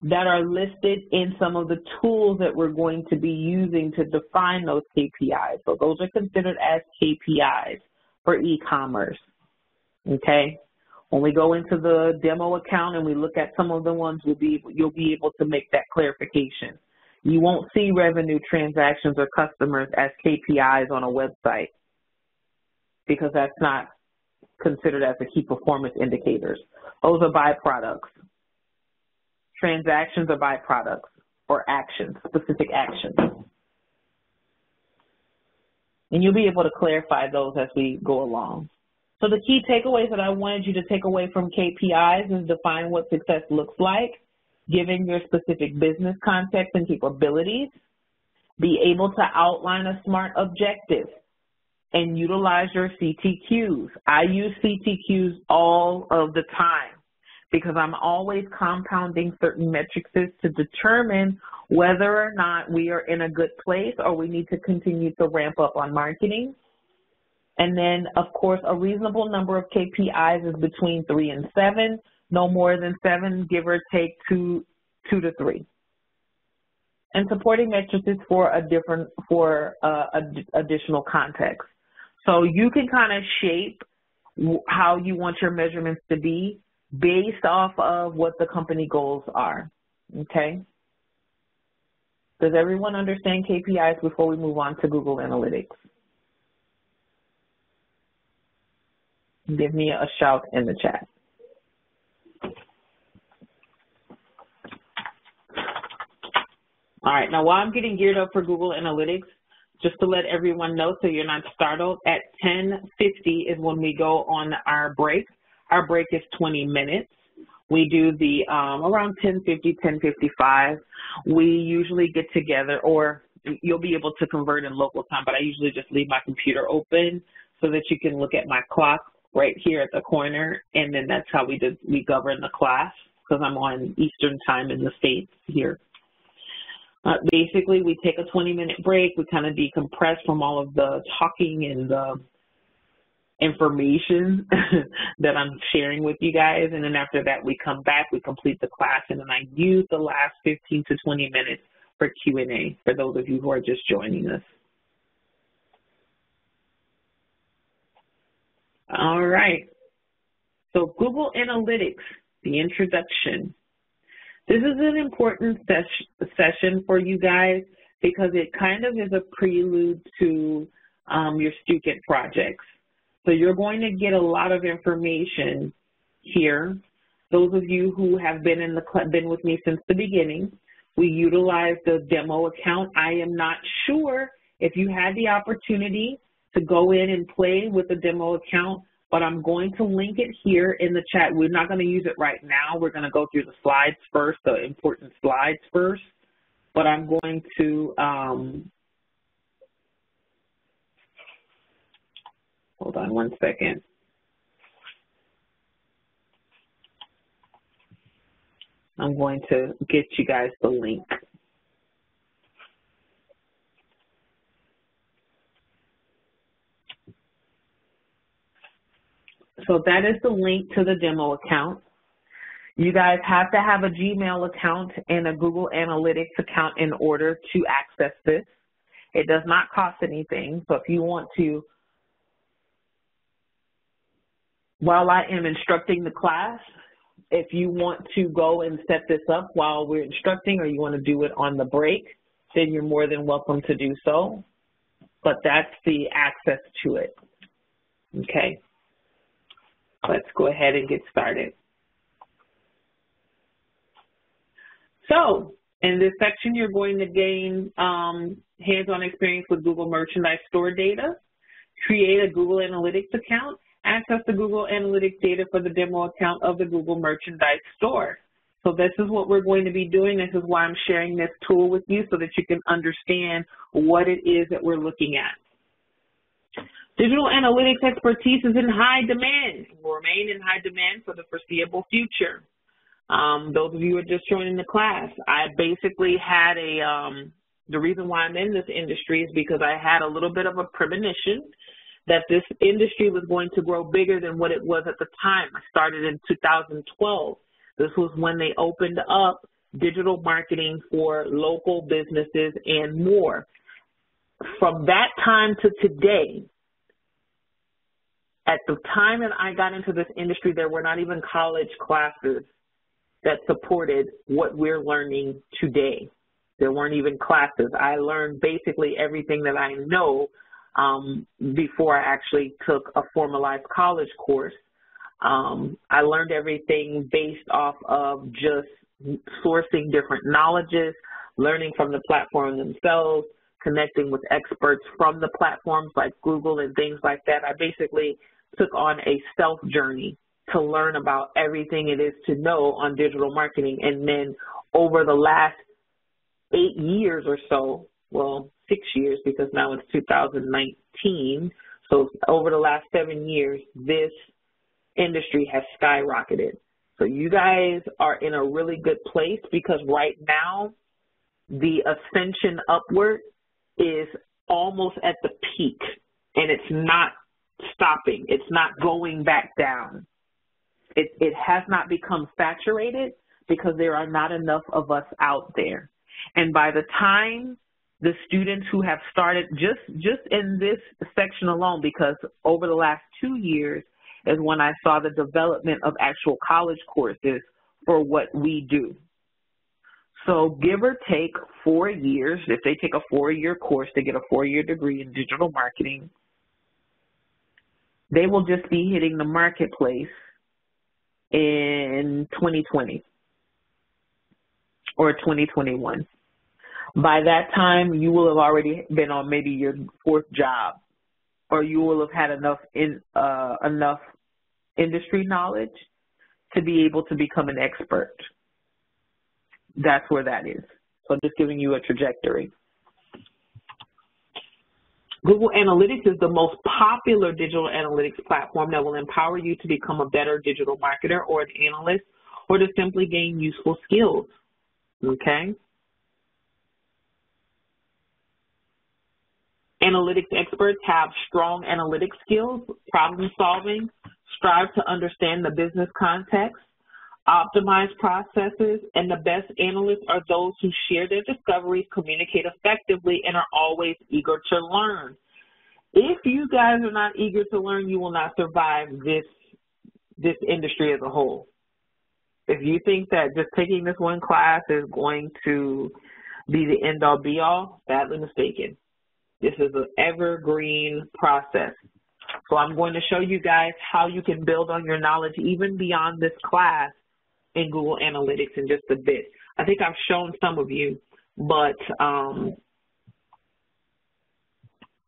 that are listed in some of the tools that we're going to be using to define those KPIs. So those are considered as KPIs for e-commerce, okay? When we go into the demo account and we look at some of the ones, you'll be able to make that clarification. You won't see revenue, transactions, or customers as KPIs on a website because that's not considered as the key performance indicators. Those are byproducts. Transactions are byproducts or actions, specific actions. And you'll be able to clarify those as we go along. So the key takeaways that I wanted you to take away from KPIs is define what success looks like, given your specific business context and capabilities. Be able to outline a SMART objective and utilize your CTQs. I use CTQs all of the time because I'm always compounding certain metrics to determine whether or not we are in a good place or we need to continue to ramp up on marketing. And then, of course, a reasonable number of KPIs is between 3 and 7, no more than 7, give or take 2 to 3. And supporting metrics is for additional context. So you can kind of shape how you want your measurements to be based off of what the company goals are, okay? Does everyone understand KPIs before we move on to Google Analytics? Give me a shout in the chat. All right, now while I'm getting geared up for Google Analytics, just to let everyone know so you're not startled, at 10:50 is when we go on our break. Our break is 20 minutes. We do the around 10:50, 10:55. We usually get together, or you'll be able to convert in local time, but I usually just leave my computer open so that you can look at my clock right here at the corner, and then that's how we govern the class because I'm on Eastern time in the States here. Basically, we take a 20-minute break. We kind of decompress from all of the talking and the information that I'm sharing with you guys. And then after that, we come back, we complete the class, and then I use the last 15 to 20 minutes for Q&A for those of you who are just joining us. All right. So Google Analytics, the introduction. This is an important session for you guys because it kind of is a prelude to your student projects. So you're going to get a lot of information here. Those of you who have been with me since the beginning, we utilize the demo account. I am not sure if you had the opportunity to go in and play with the demo account, but I'm going to link it here in the chat. We're not going to use it right now. We're going to go through the slides first, the important slides first, but I'm going to, hold on one second. I'm going to get you guys the link. So that is the link to the demo account. You guys have to have a Gmail account and a Google Analytics account in order to access this. It does not cost anything. So if you want to, while I am instructing the class, if you want to go and set this up while we're instructing or you want to do it on the break, then you're more than welcome to do so. But that's the access to it. Okay. Let's go ahead and get started. So in this section, you're going to gain hands-on experience with Google Merchandise Store data, create a Google Analytics account, access the Google Analytics data for the demo account of the Google Merchandise Store. So this is what we're going to be doing. This is why I'm sharing this tool with you so that you can understand what it is that we're looking at. Digital analytics expertise is in high demand, will remain in high demand for the foreseeable future. Those of you who are just joining the class, I basically had the reason why I'm in this industry is because I had a little bit of a premonition that this industry was going to grow bigger than what it was at the time. I started in 2012. This was when they opened up digital marketing for local businesses and more. From that time to today, at the time that I got into this industry, there were not even college classes that supported what we're learning today. There weren't even classes. I learned basically everything that I know before I actually took a formalized college course. I learned everything based off of just sourcing different knowledges, learning from the platform themselves, connecting with experts from the platforms like Google and things like that. I basically took on a self journey to learn about everything it is to know on digital marketing. And then over the last 8 years or so, well, 6 years because now it's 2019, so over the last 7 years, this industry has skyrocketed. So you guys are in a really good place because right now the ascension upward is almost at the peak, and it's not stopping. It's not going back down. It has not become saturated because there are not enough of us out there. And by the time the students who have started just in this section alone, because over the last 2 years is when I saw the development of actual college courses for what we do. So give or take 4 years, if they take a 4-year course to get a 4-year degree in digital marketing, they will just be hitting the marketplace in 2020 or 2021. By that time, you will have already been on maybe your 4th job, or you will have had enough industry knowledge to be able to become an expert. That's where that is. So just giving you a trajectory. Google Analytics is the most popular digital analytics platform that will empower you to become a better digital marketer or an analyst, or to simply gain useful skills, okay? Analytics experts have strong analytics skills, problem solving, strive to understand the business context, optimize processes, and the best analysts are those who share their discoveries, communicate effectively, and are always eager to learn. If you guys are not eager to learn, you will not survive this industry as a whole. If you think that just taking this one class is going to be the end-all, be-all, badly mistaken. This is an evergreen process. So I'm going to show you guys how you can build on your knowledge even beyond this class in Google Analytics in just a bit. I think I've shown some of you, but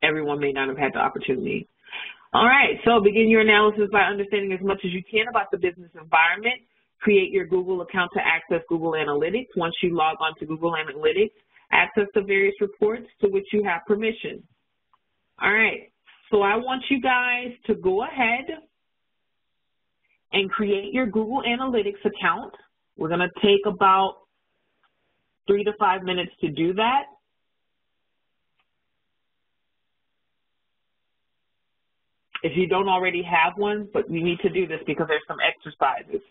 everyone may not have had the opportunity. All right, so begin your analysis by understanding as much as you can about the business environment. Create your Google account to access Google Analytics. Once you log on to Google Analytics, access the various reports to which you have permission. All right, so I want you guys to go ahead and create your Google Analytics account. We're going to take about 3 to 5 minutes to do that. If you don't already have one, but you need to do this because there's some exercises.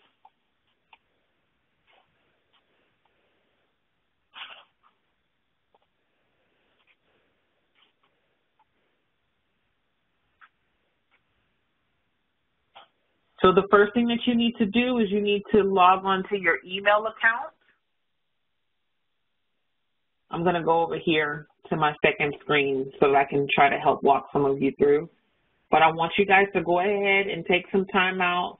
So the first thing that you need to do is you need to log on to your email account. I'm going to go over here to my second screen so that I can try to help walk some of you through. But I want you guys to go ahead and take some time out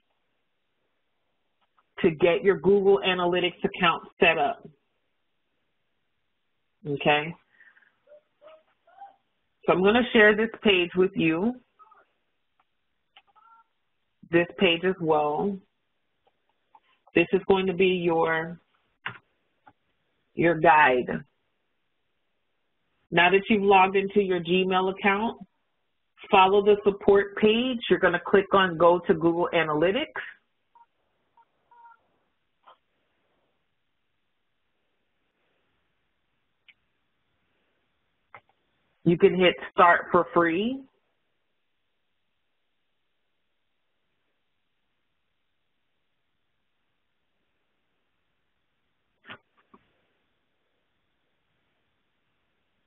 to get your Google Analytics account set up. Okay? So I'm going to share this page with you. This page as well. This is going to be your guide. Now that you've logged into your Gmail account, follow the support page. You're going to click on Go to Google Analytics. You can hit Start for free.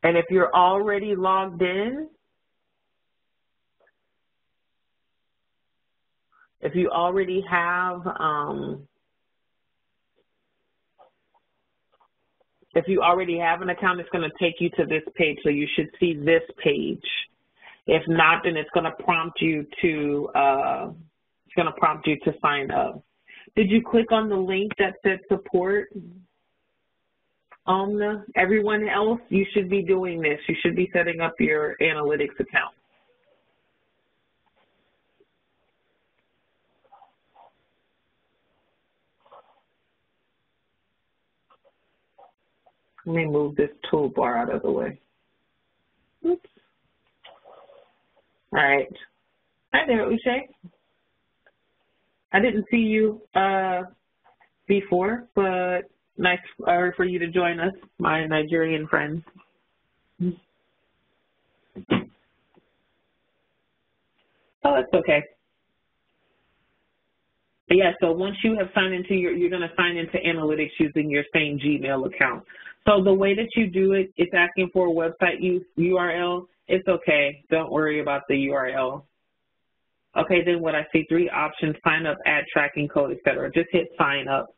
And if you're already logged in, if you already have an account, it's going to take you to this page. So you should see this page. If not, then it's going to prompt you to sign up. Did you click on the link that said support? Everyone else, you should be doing this. You should be setting up your analytics account. Let me move this toolbar out of the way. Oops. All right. Hi there, Uche. I didn't see you before, but nice for you to join us, my Nigerian friends. Oh, that's okay. But yeah, so once you have signed into you're going to sign into analytics using your same Gmail account. So the way that you do it, it's asking for a website URL. It's okay. Don't worry about the URL. Okay, then what I see, 3 options: sign up, add tracking code, etc. Just hit sign up.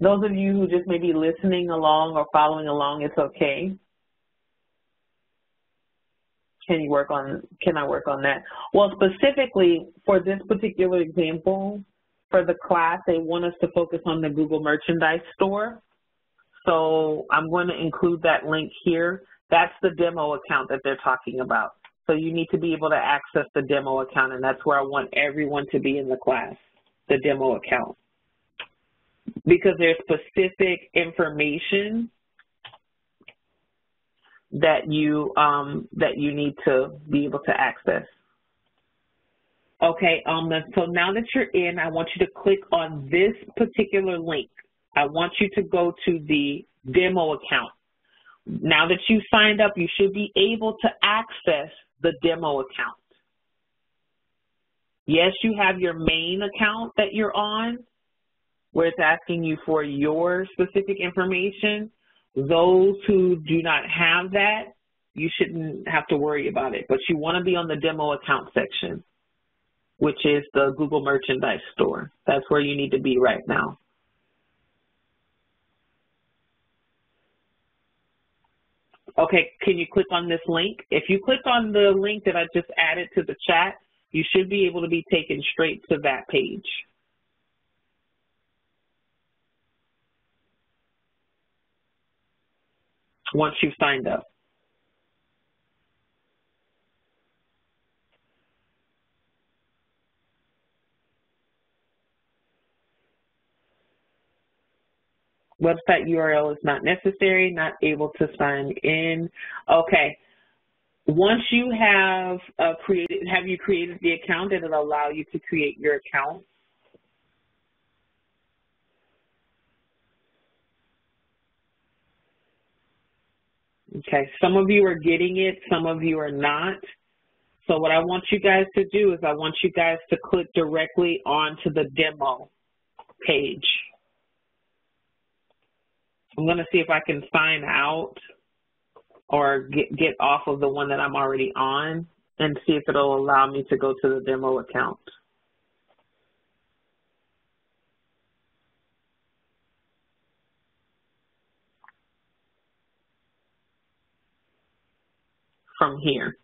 Those of you who just may be listening along or following along, it's okay. Can I work on that? Well, specifically for this particular example, for the class, they want us to focus on the Google Merchandise Store. So I'm going to include that link here. That's the demo account that they're talking about. So you need to be able to access the demo account, and that's where I want everyone to be in the class, the demo account. Because there's specific information that you need to be able to access. Okay, so now that you're in, I want you to click on this particular link. I want you to go to the demo account. Now that you signed up, you should be able to access the demo account. Yes, you have your main account that you're on, where it's asking you for your specific information. Those who do not have that, you shouldn't have to worry about it. But you want to be on the demo account section, which is the Google Merchandise Store. That's where you need to be right now. Okay, can you click on this link? If you click on the link that I just added to the chat, you should be able to be taken straight to that page. Once you've signed up. Website URL is not necessary, not able to sign in. Okay. Once you have created the account, it'll allow you to create your account. Okay, some of you are getting it, some of you are not. So what I want you guys to do is I want you guys to click directly onto the demo page. I'm going to see if I can sign out or get off of the one that I'm already on and see if it'll allow me to go to the demo account. From here,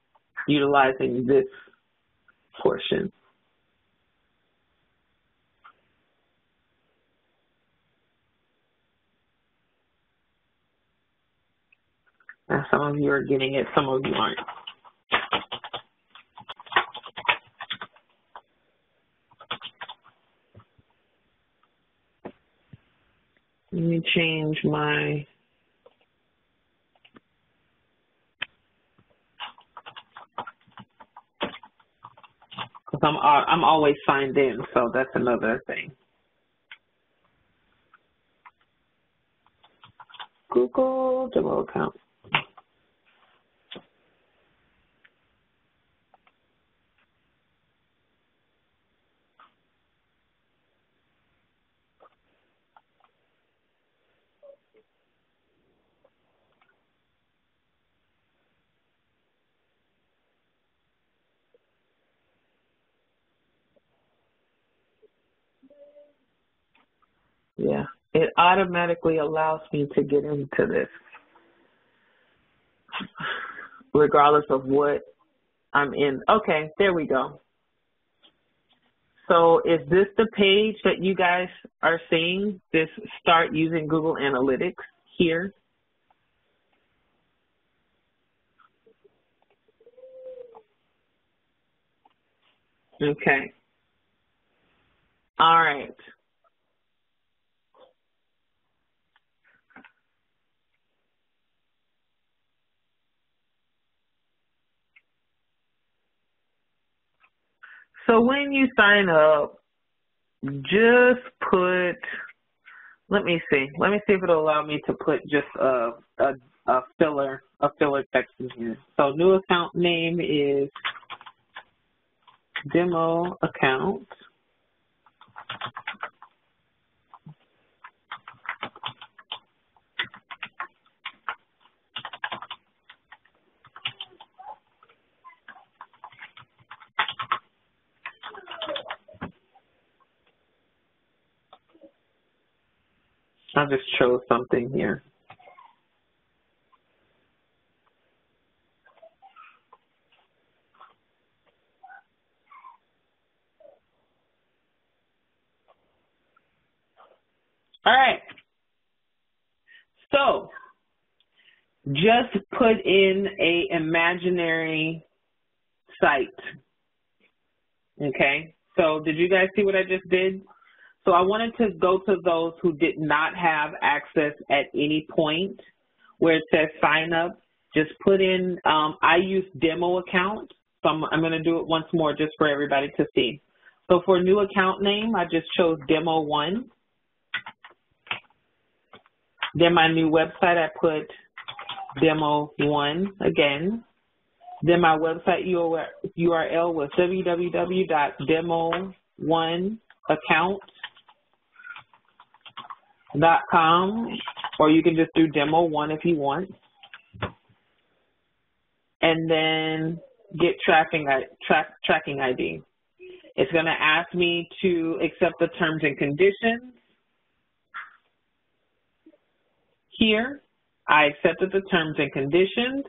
utilizing this portion. Now, some of you are getting it, some of you aren't. Let me change my I'm always signed in, so that's another thing. Google demo account. Yeah, it automatically allows me to get into this, regardless of what I'm in. Okay, there we go. So is this the page that you guys are seeing? This start using Google Analytics here? Okay. All right. So when you sign up, just put, let me see if it'll allow me to put just a filler text in here. So new account name is demo account. I just chose something here. All right. So just put in a imaginary site. Okay. So did you guys see what I just did? So I wanted to go to those who did not have access at any point where it says sign up. Just put in, I use demo account. So I'm going to do it once more just for everybody to see. So for new account name, I just chose demo 1. Then my new website, I put demo 1 again. Then my website URL was www.demo1account.com, or you can just do demo 1 if you want. And then get tracking ID. It's going to ask me to accept the terms and conditions. Here, I accepted the terms and conditions.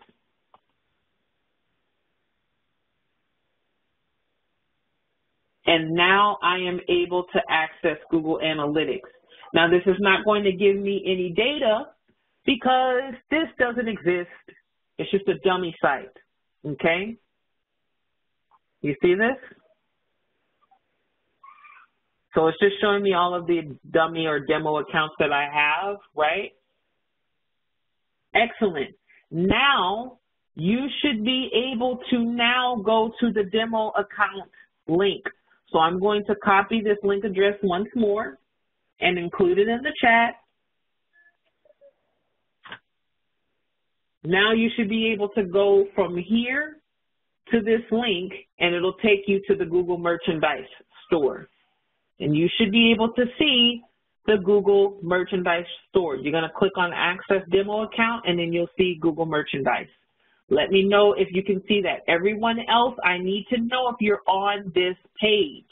And now I am able to access Google Analytics. Now, this is not going to give me any data because this doesn't exist. It's just a dummy site, okay? You see this? So it's just showing me all of the dummy or demo accounts that I have, right? Excellent. Now, you should be able to now go to the demo account link. So I'm going to copy this link address once more and include it in the chat. Now you should be able to go from here to this link, and it'll take you to the Google Merchandise store. And you should be able to see the Google Merchandise store. You're going to click on Access Demo Account, and then you'll see Google Merchandise. Let me know if you can see that. Everyone else, I need to know if you're on this page.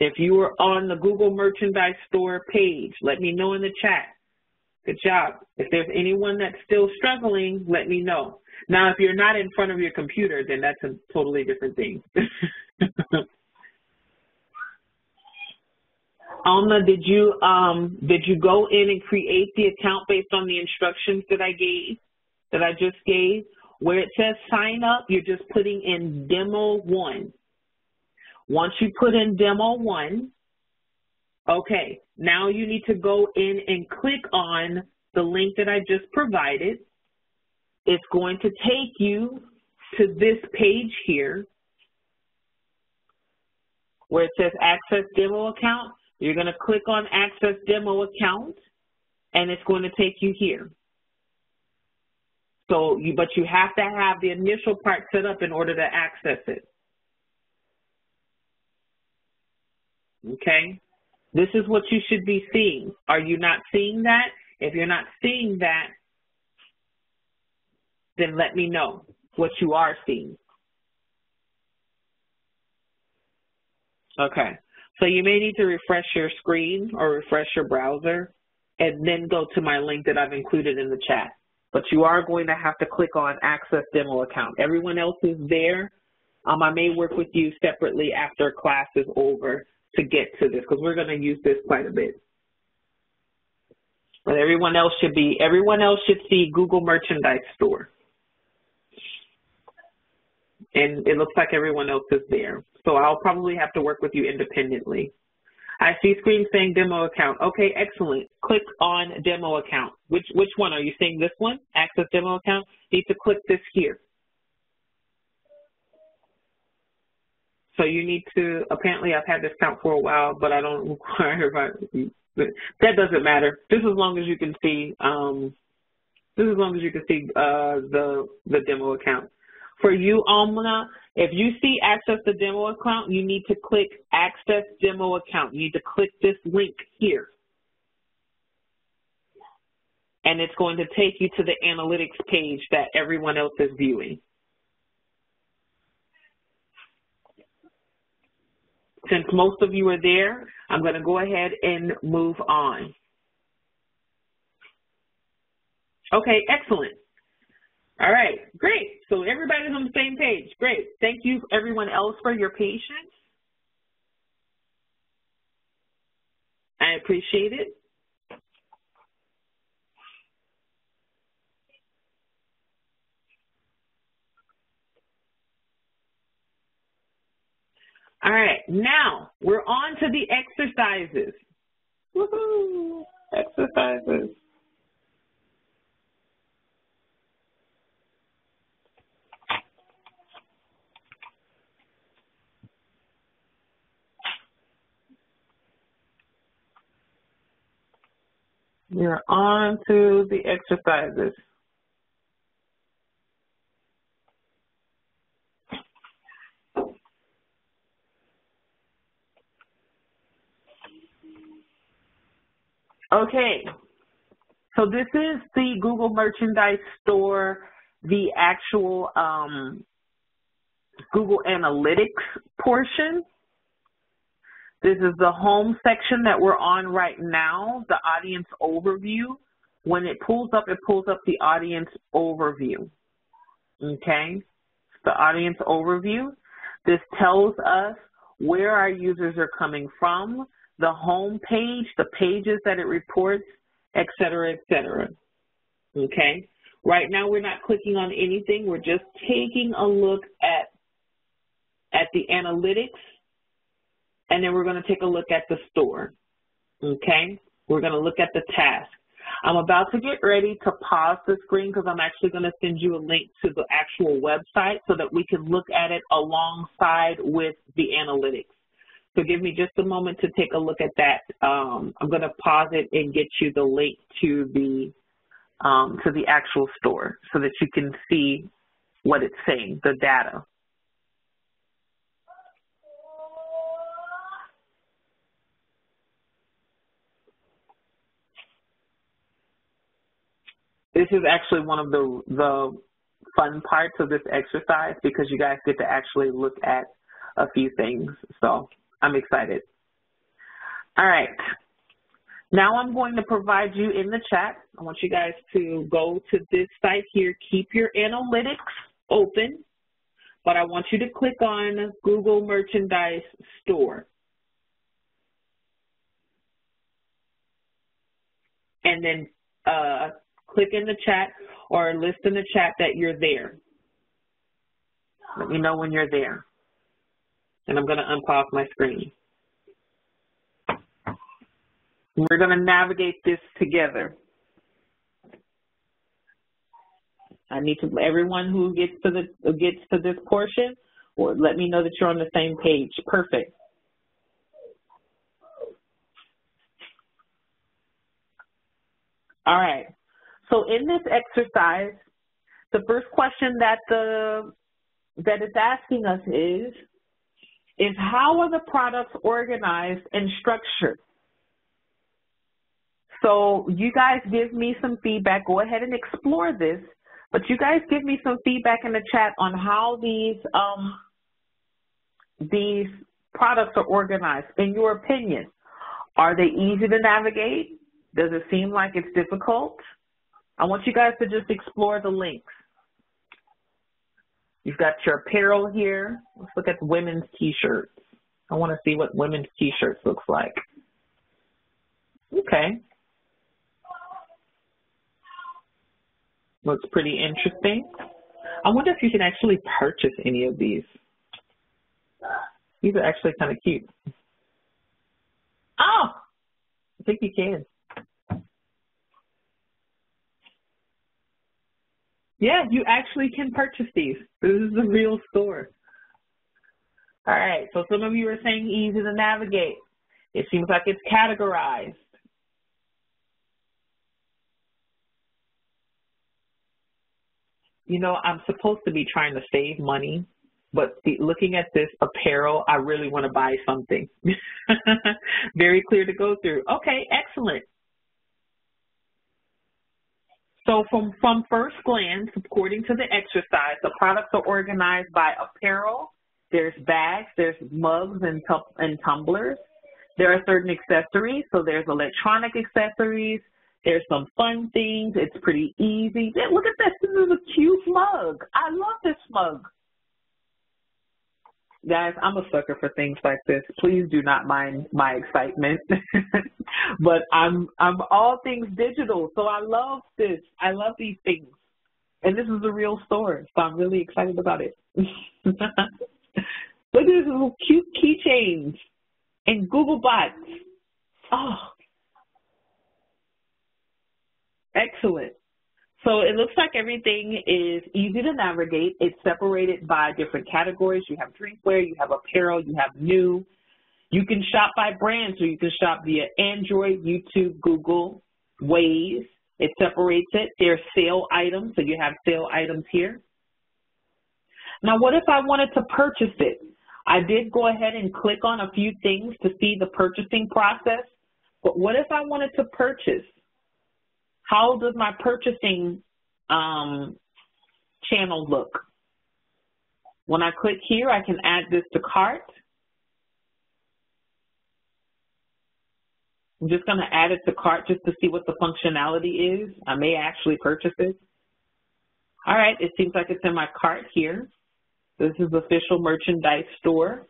If you are on the Google Merchandise Store page, let me know in the chat. Good job. If there's anyone that's still struggling, let me know. Now, if you're not in front of your computer, then that's a totally different thing. Alma, did you go in and create the account based on the instructions that I just gave? Where it says sign up, you're just putting in demo 1. Once you put in demo 1, okay, now you need to go in and click on the link that I just provided. It's going to take you to this page here where it says Access Demo Account. You're going to click on Access Demo Account, and it's going to take you here. So, but you have to have the initial part set up in order to access it. Okay? This is what you should be seeing. Are you not seeing that? If you're not seeing that, then let me know what you are seeing. Okay. So you may need to refresh your screen or refresh your browser and then go to my link that I've included in the chat. But you are going to have to click on Access Demo Account. Everyone else is there. I may work with you separately after class is over to get to this because we're going to use this quite a bit. But everyone else should see Google Merchandise Store. And it looks like everyone else is there. So I'll probably have to work with you independently. I see screen saying demo account. Okay, excellent. Click on demo account. Which one? Are you saying this one? Access demo account? You need to click this here. So you need to, apparently I've had this count for a while, but I don't require, that doesn't matter. Just as long as you can see, the demo account. For you, Almana, if you see access the demo account, you need to click access demo account. You need to click this link here. And it's going to take you to the analytics page that everyone else is viewing. Since most of you are there, I'm going to go ahead and move on. Okay, excellent. All right, great. So everybody's on the same page. Great. Thank you, everyone else, for your patience. I appreciate it. All right, now we're on to the exercises. Woohoo! Exercises. We're on to the exercises. Okay, so this is the Google Merchandise Store, the actual Google Analytics portion. This is the home section that we're on right now, the audience overview. When it pulls up the audience overview, okay? The audience overview. This tells us where our users are coming from, the home page, the pages that it reports, et cetera, okay? Right now we're not clicking on anything. We're just taking a look at the analytics, and then we're going to take a look at the store, okay? We're going to look at the task. I'm about to get ready to pause the screen because I'm actually going to send you a link to the actual website so that we can look at it alongside with the analytics. So give me just a moment to take a look at that. I'm going to pause it and get you the link to the actual store so that you can see what it's saying, the data. This is actually one of the fun parts of this exercise because you guys get to actually look at a few things. So I'm excited. All right. Now I'm going to provide you in the chat. I want you guys to go to this site here. Keep your analytics open, but I want you to click on Google Merchandise Store. And then click in the chat or list in the chat that you're there. Let me know when you're there. And I'm going to unpause my screen. We're going to navigate this together. I need to, everyone who gets to this portion, or let me know that you're on the same page. Perfect. All right. So in this exercise, the first question that it's asking us is how are the products organized and structured? So you guys give me some feedback. Go ahead and explore this, but you guys give me some feedback in the chat on how these products are organized, in your opinion? Are they easy to navigate? Does it seem like it's difficult? I want you guys to just explore the links. You've got your apparel here. Let's look at women's t-shirts. I want to see what women's t-shirts looks like. Okay. Looks pretty interesting. I wonder if you can actually purchase any of these. These are actually kind of cute. Oh, I think you can. Yeah, you actually can purchase these. This is a real store. All right, so some of you are saying easy to navigate. It seems like it's categorized. You know, I'm supposed to be trying to save money, but looking at this apparel, I really want to buy something. Very clear to go through. Okay, excellent. So from first glance, according to the exercise, the products are organized by apparel. There's bags, there's mugs and tumblers. There are certain accessories, so there's electronic accessories. There's some fun things. It's pretty easy. Look at this. This is a cute mug. I love this mug. Guys, I'm a sucker for things like this. Please do not mind my excitement. But I'm all things digital, so I love this. I love these things. And this is a real store, so I'm really excited about it. Look at these little cute keychains and Google Bots. Oh, excellent. So it looks like everything is easy to navigate. It's separated by different categories. You have drinkware, you have apparel, you have new. You can shop by brand, so you can shop via Android, YouTube, Google, Waze. It separates it. There's sale items, so you have sale items here. Now, what if I wanted to purchase it? I did go ahead and click on a few things to see the purchasing process, but what if I wanted to purchase? How does my purchasing channel look? When I click here, I can add this to cart. I'm just going to add it to cart just to see what the functionality is. I may actually purchase it. All right, it seems like it's in my cart here. This is official merchandise store.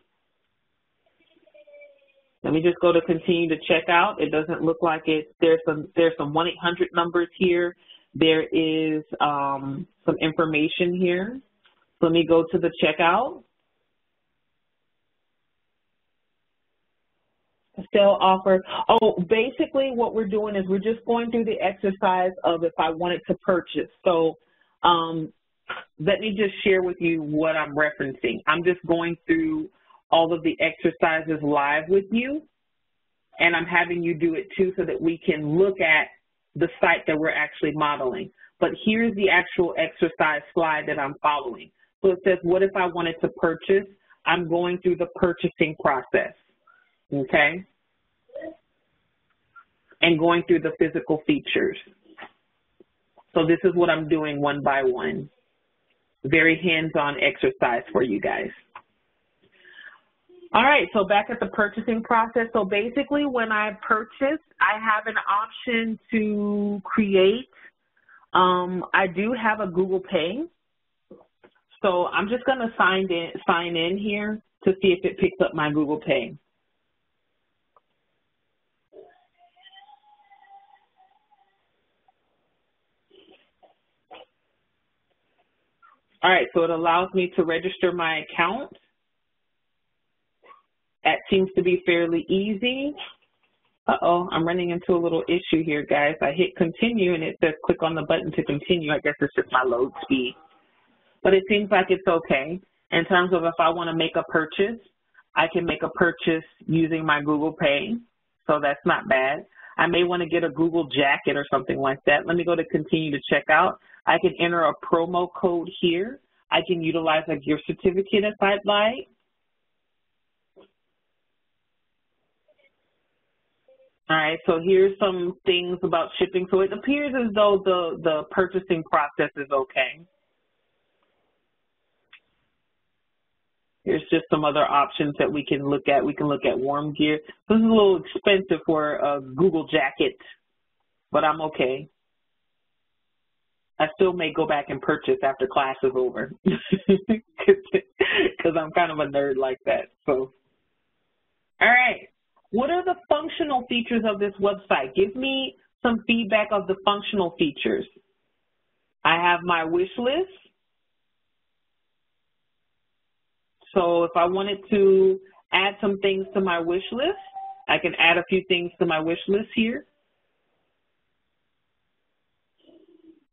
Let me just go to continue to check out. It doesn't look like it. There's some 1-800 numbers here. There is some information here. So let me go to the checkout. Sale offer. Oh, basically what we're doing is we're just going through the exercise of if I wanted to purchase. So let me just share with you what I'm referencing. I'm just going through all of the exercises live with you, and I'm having you do it too so that we can look at the site that we're actually modeling. But here's the actual exercise slide that I'm following. So it says, what if I wanted to purchase? I'm going through the purchasing process, okay? And going through the physical features. So this is what I'm doing one by one. Very hands-on exercise for you guys. All right, so back at the purchasing process. So basically when I purchase, I have an option to create. I do have a Google Pay. So I'm just going to sign in here to see if it picks up my Google Pay. All right, so it allows me to register my account. That seems to be fairly easy. Uh-oh, I'm running into a little issue here, guys. I hit continue, and it says click on the button to continue. I guess it's just my load speed. But it seems like it's okay. In terms of if I want to make a purchase, I can make a purchase using my Google Pay, so that's not bad. I may want to get a Google jacket or something like that. Let me go to continue to check out. I can enter a promo code here. I can utilize a gift certificate if I'd like. All right, so here's some things about shipping. So it appears as though the purchasing process is okay. Here's just some other options that we can look at. We can look at warm gear. This is a little expensive for a Google jacket, but I'm okay. I still may go back and purchase after class is over because I'm kind of a nerd like that. So, all right. What are the functional features of this website? Give me some feedback of the functional features. I have my wish list. So if I wanted to add some things to my wish list, I can add a few things to my wish list here.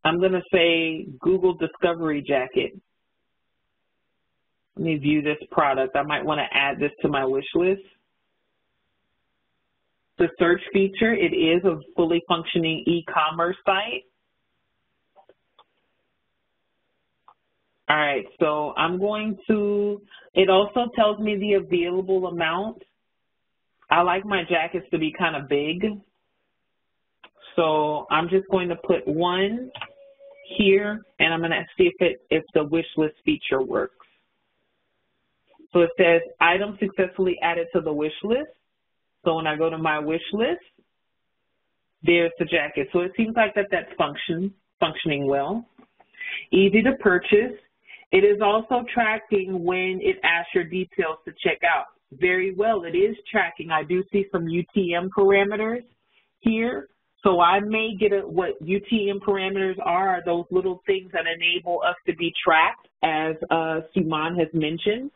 I'm going to say Google Discovery Jacket. Let me view this product. I might want to add this to my wish list. The search feature, it is a fully functioning e-commerce site. All right, so I'm going to, it also tells me the available amount. I like my jackets to be kind of big. So I'm just going to put one here, and I'm going to see if the wish list feature works. So it says item successfully added to the wish list. So when I go to my wish list, there's the jacket. So it seems like that's functioning well. Easy to purchase. It is also tracking when it asks your details to check out. Very well, it is tracking. I do see some UTM parameters here. So I may get what UTM parameters are those little things that enable us to be tracked, as Simon has mentioned.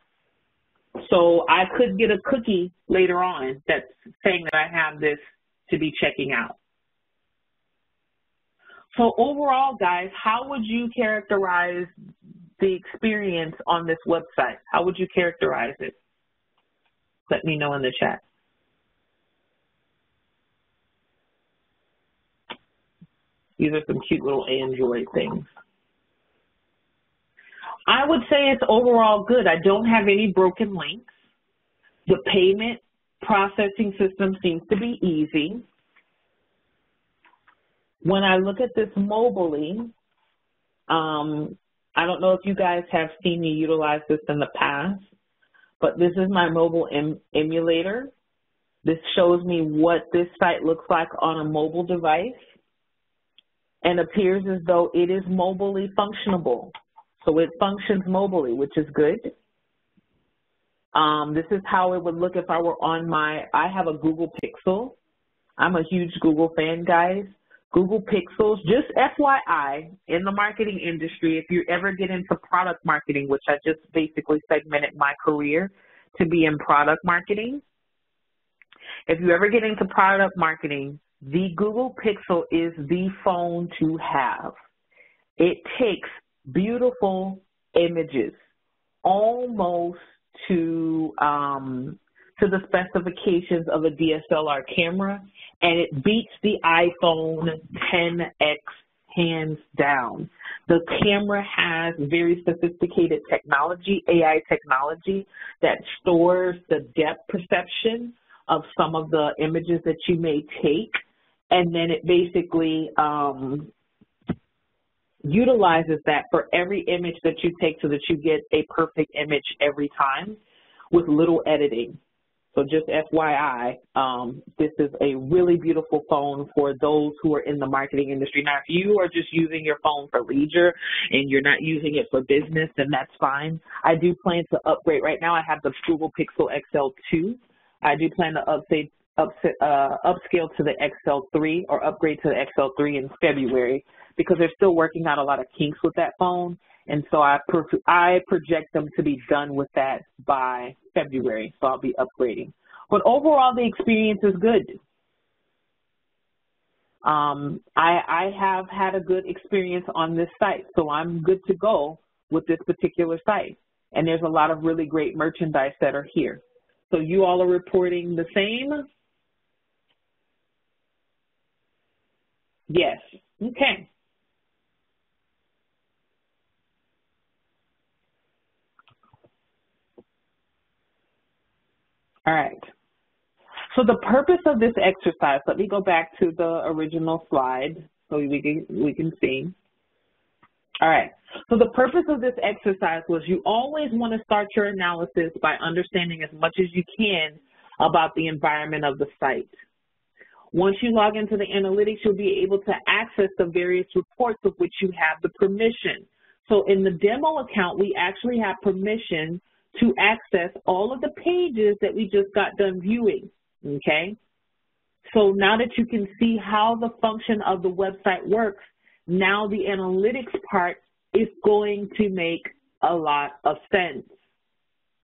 So I could get a cookie later on that's saying that I have this to be checking out. So overall, guys, how would you characterize the experience on this website? How would you characterize it? Let me know in the chat. These are some cute little Android things. I would say it's overall good. I don't have any broken links. The payment processing system seems to be easy. When I look at this mobilely, I don't know if you guys have seen me utilize this in the past, but this is my mobile emulator. This shows me what this site looks like on a mobile device and appears as though it is mobilely functionable. So it functions mobilely, which is good. This is how it would look if I were on I have a Google Pixel. I'm a huge Google fan, guys. Google Pixels, just FYI, in the marketing industry, if you ever get into product marketing, which I just basically segmented my career to be in product marketing, if you ever get into product marketing, the Google Pixel is the phone to have. It takes beautiful images, almost to the specifications of a DSLR camera, and it beats the iPhone 10X hands down. The camera has very sophisticated technology, AI technology, that stores the depth perception of some of the images that you may take, and then it basically utilizes that for every image that you take so that you get a perfect image every time with little editing. So just FYI, this is a really beautiful phone for those who are in the marketing industry. Now, if you are just using your phone for leisure and you're not using it for business, then that's fine. I do plan to upgrade. Right now I have the Google Pixel XL2. I do plan to upscale to the XL3 or upgrade to the XL3 in February because they're still working out a lot of kinks with that phone. And so I project them to be done with that by February, so I'll be upgrading. But overall, the experience is good. I have had a good experience on this site, so I'm good to go with this particular site. And there's a lot of really great merchandise that are here. So you all are reporting the same? Yes. Okay. All right. So the purpose of this exercise, let me go back to the original slide so we can see. All right. So the purpose of this exercise was you always want to start your analysis by understanding as much as you can about the environment of the site. Once you log into the analytics, you'll be able to access the various reports of which you have the permission. So in the demo account, we actually have permission to access all of the pages that we just got done viewing, okay? So now that you can see how the function of the website works, now the analytics part is going to make a lot of sense.